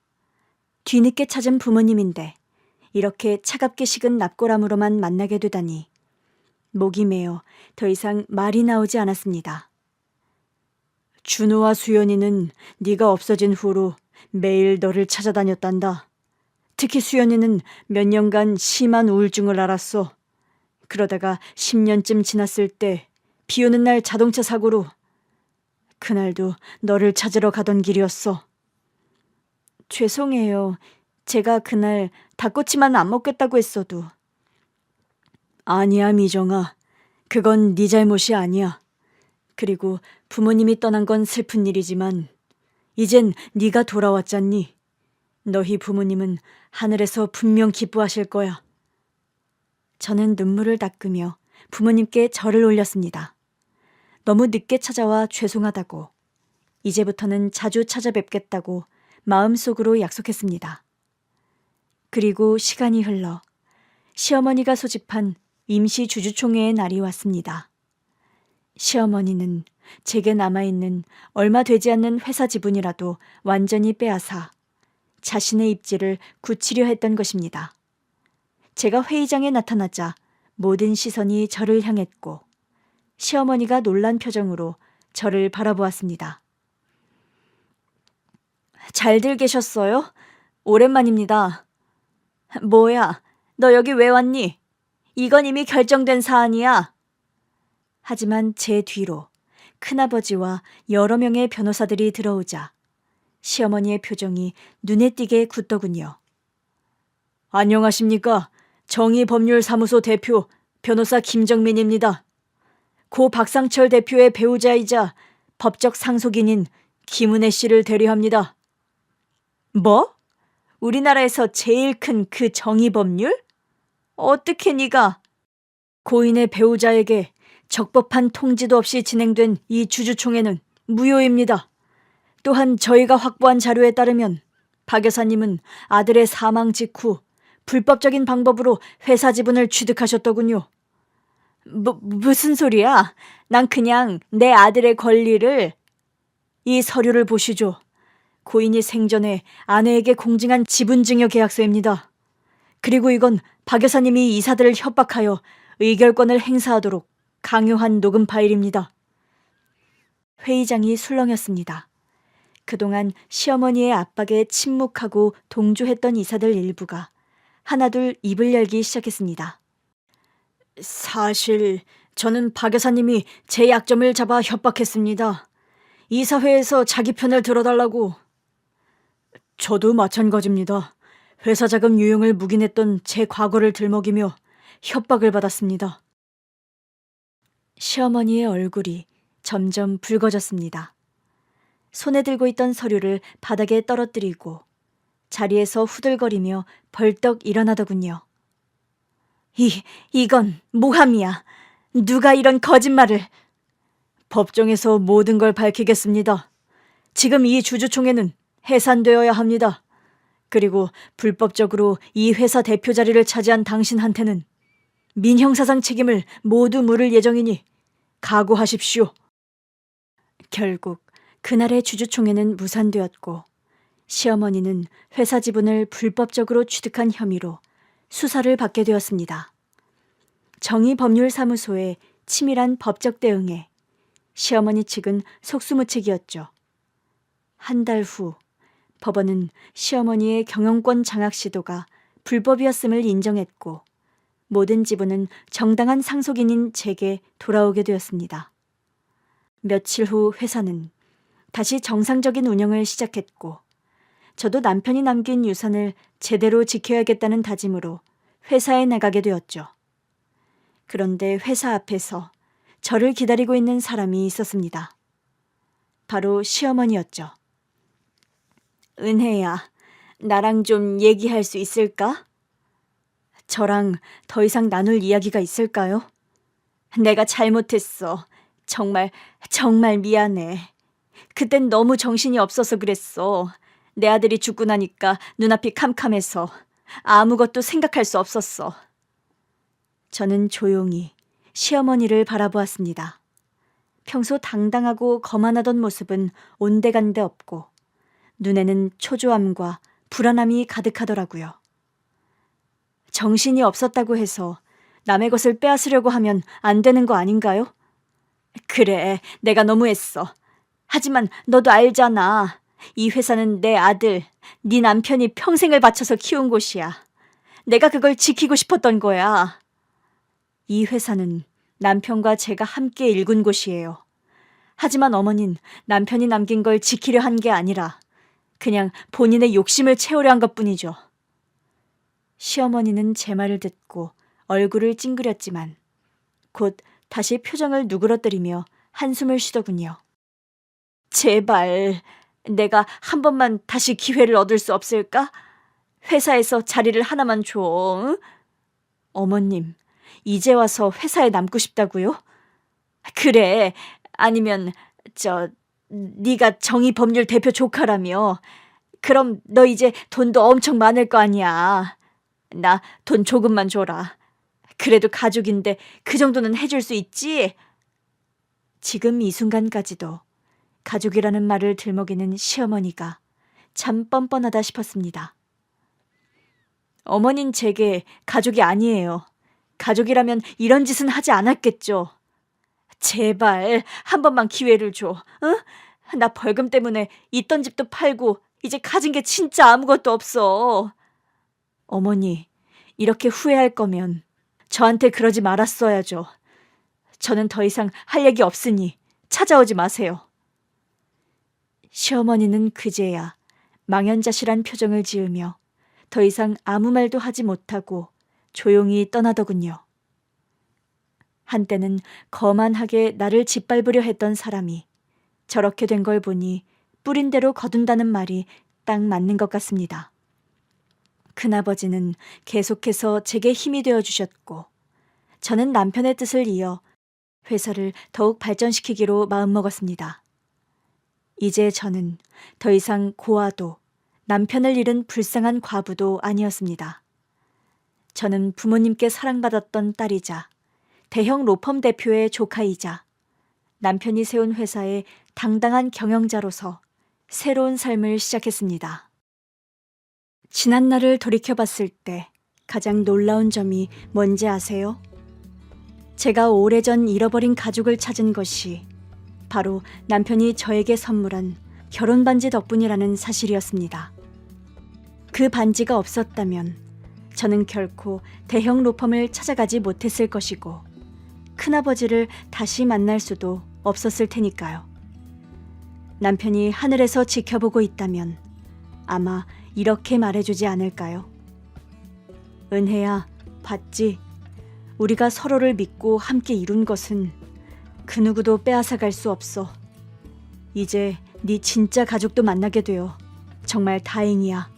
뒤늦게 찾은 부모님인데 이렇게 차갑게 식은 납골함으로만 만나게 되다니 목이 메어 더 이상 말이 나오지 않았습니다. 준호와 수연이는 네가 없어진 후로 매일 너를 찾아다녔단다. 특히 수연이는 몇 년간 심한 우울증을 앓았어. 그러다가 10년쯤 지났을 때 비 오는 날 자동차 사고로 그날도 너를 찾으러 가던 길이었어. 죄송해요. 제가 그날 닭꼬치만 안 먹겠다고 했어도. 아니야, 미정아. 그건 네 잘못이 아니야. 그리고 부모님이 떠난 건 슬픈 일이지만 이젠 네가 돌아왔잖니. 너희 부모님은 하늘에서 분명 기뻐하실 거야. 저는 눈물을 닦으며 부모님께 절을 올렸습니다. 너무 늦게 찾아와 죄송하다고, 이제부터는 자주 찾아뵙겠다고 마음속으로 약속했습니다. 그리고 시간이 흘러 시어머니가 소집한 임시 주주총회의 날이 왔습니다. 시어머니는 제게 남아있는 얼마 되지 않는 회사 지분이라도 완전히 빼앗아 자신의 입지를 굳히려 했던 것입니다. 제가 회의장에 나타나자 모든 시선이 저를 향했고 시어머니가 놀란 표정으로 저를 바라보았습니다. 잘들 계셨어요? 오랜만입니다. 뭐야, 너 여기 왜 왔니? 이건 이미 결정된 사안이야. 하지만 제 뒤로 큰아버지와 여러 명의 변호사들이 들어오자 시어머니의 표정이 눈에 띄게 굳더군요. 안녕하십니까. 정의법률사무소 대표 변호사 김정민입니다. 고 박상철 대표의 배우자이자 법적 상속인인 김은혜 씨를 대리합니다. 뭐? 우리나라에서 제일 큰 그 정의법률? 어떻게 네가? 고인의 배우자에게 적법한 통지도 없이 진행된 이 주주총회는 무효입니다. 또한 저희가 확보한 자료에 따르면 박 여사님은 아들의 사망 직후 불법적인 방법으로 회사 지분을 취득하셨더군요. 무슨 소리야? 난 그냥 내 아들의 권리를. 이 서류를 보시죠. 고인이 생전에 아내에게 공증한 지분증여 계약서입니다. 그리고 이건 박 여사님이 이사들을 협박하여 의결권을 행사하도록 강요한 녹음 파일입니다. 회의장이 술렁였습니다. 그동안 시어머니의 압박에 침묵하고 동조했던 이사들 일부가 하나둘 입을 열기 시작했습니다. 사실 저는 박 여사님이 제 약점을 잡아 협박했습니다. 이사회에서 자기 편을 들어달라고. 저도 마찬가지입니다. 회사 자금 유용을 묵인했던 제 과거를 들먹이며 협박을 받았습니다. 시어머니의 얼굴이 점점 붉어졌습니다. 손에 들고 있던 서류를 바닥에 떨어뜨리고 자리에서 후들거리며 벌떡 일어나더군요. 이건 모함이야. 누가 이런 거짓말을. 법정에서 모든 걸 밝히겠습니다. 지금 이 주주총회는 해산되어야 합니다. 그리고 불법적으로 이 회사 대표 자리를 차지한 당신한테는 민형사상 책임을 모두 물을 예정이니 각오하십시오. 결국 그날의 주주총회는 무산되었고 시어머니는 회사 지분을 불법적으로 취득한 혐의로 수사를 받게 되었습니다. 정의법률사무소의 치밀한 법적 대응에 시어머니 측은 속수무책이었죠. 한 달 후 법원은 시어머니의 경영권 장악 시도가 불법이었음을 인정했고 모든 지분은 정당한 상속인인 제게 돌아오게 되었습니다. 며칠 후 회사는 다시 정상적인 운영을 시작했고 저도 남편이 남긴 유산을 제대로 지켜야겠다는 다짐으로 회사에 나가게 되었죠. 그런데 회사 앞에서 저를 기다리고 있는 사람이 있었습니다. 바로 시어머니였죠. 은혜야, 나랑 좀 얘기할 수 있을까? 저랑 더 이상 나눌 이야기가 있을까요? 내가 잘못했어. 정말 미안해. 그땐 너무 정신이 없어서 그랬어. 내 아들이 죽고 나니까 눈앞이 캄캄해서 아무것도 생각할 수 없었어. 저는 조용히 시어머니를 바라보았습니다. 평소 당당하고 거만하던 모습은 온데간데 없고 눈에는 초조함과 불안함이 가득하더라고요. 정신이 없었다고 해서 남의 것을 빼앗으려고 하면 안 되는 거 아닌가요? 그래, 내가 너무했어. 하지만 너도 알잖아. 이 회사는 내 아들, 네 남편이 평생을 바쳐서 키운 곳이야. 내가 그걸 지키고 싶었던 거야. 이 회사는 남편과 제가 함께 일군 곳이에요. 하지만 어머닌 남편이 남긴 걸 지키려 한 게 아니라 그냥 본인의 욕심을 채우려 한 것뿐이죠. 시어머니는 제 말을 듣고 얼굴을 찡그렸지만 곧 다시 표정을 누그러뜨리며 한숨을 쉬더군요. 제발 내가 한 번만 다시 기회를 얻을 수 없을까? 회사에서 자리를 하나만 줘. 응? 어머님, 이제 와서 회사에 남고 싶다고요? 그래, 아니면 네가 정의법률 대표 조카라며. 그럼 너 이제 돈도 엄청 많을 거 아니야. 나 돈 조금만 줘라. 그래도 가족인데 그 정도는 해줄 수 있지? 지금 이 순간까지도 가족이라는 말을 들먹이는 시어머니가 참 뻔뻔하다 싶었습니다. 어머닌 제게 가족이 아니에요. 가족이라면 이런 짓은 하지 않았겠죠. 제발 한 번만 기회를 줘. 응? 나 벌금 때문에 있던 집도 팔고 이제 가진 게 진짜 아무것도 없어. 어머니, 이렇게 후회할 거면 저한테 그러지 말았어야죠. 저는 더 이상 할 얘기 없으니 찾아오지 마세요. 시어머니는 그제야 망연자실한 표정을 지으며 더 이상 아무 말도 하지 못하고 조용히 떠나더군요. 한때는 거만하게 나를 짓밟으려 했던 사람이 저렇게 된 걸 보니 뿌린 대로 거둔다는 말이 딱 맞는 것 같습니다. 큰아버지는 계속해서 제게 힘이 되어 주셨고 저는 남편의 뜻을 이어 회사를 더욱 발전시키기로 마음먹었습니다. 이제 저는 더 이상 고아도 남편을 잃은 불쌍한 과부도 아니었습니다. 저는 부모님께 사랑받았던 딸이자 대형 로펌 대표의 조카이자 남편이 세운 회사의 당당한 경영자로서 새로운 삶을 시작했습니다. 지난 날을 돌이켜봤을 때 가장 놀라운 점이 뭔지 아세요? 제가 오래전 잃어버린 가족을 찾은 것이 바로 남편이 저에게 선물한 결혼 반지 덕분이라는 사실이었습니다. 그 반지가 없었다면 저는 결코 대형 로펌을 찾아가지 못했을 것이고 큰아버지를 다시 만날 수도 없었을 테니까요. 남편이 하늘에서 지켜보고 있다면 아마 이렇게 말해주지 않을까요? 은혜야, 봤지? 우리가 서로를 믿고 함께 이룬 것은 그 누구도 빼앗아갈 수 없어. 이제 네 진짜 가족도 만나게 되어 정말 다행이야.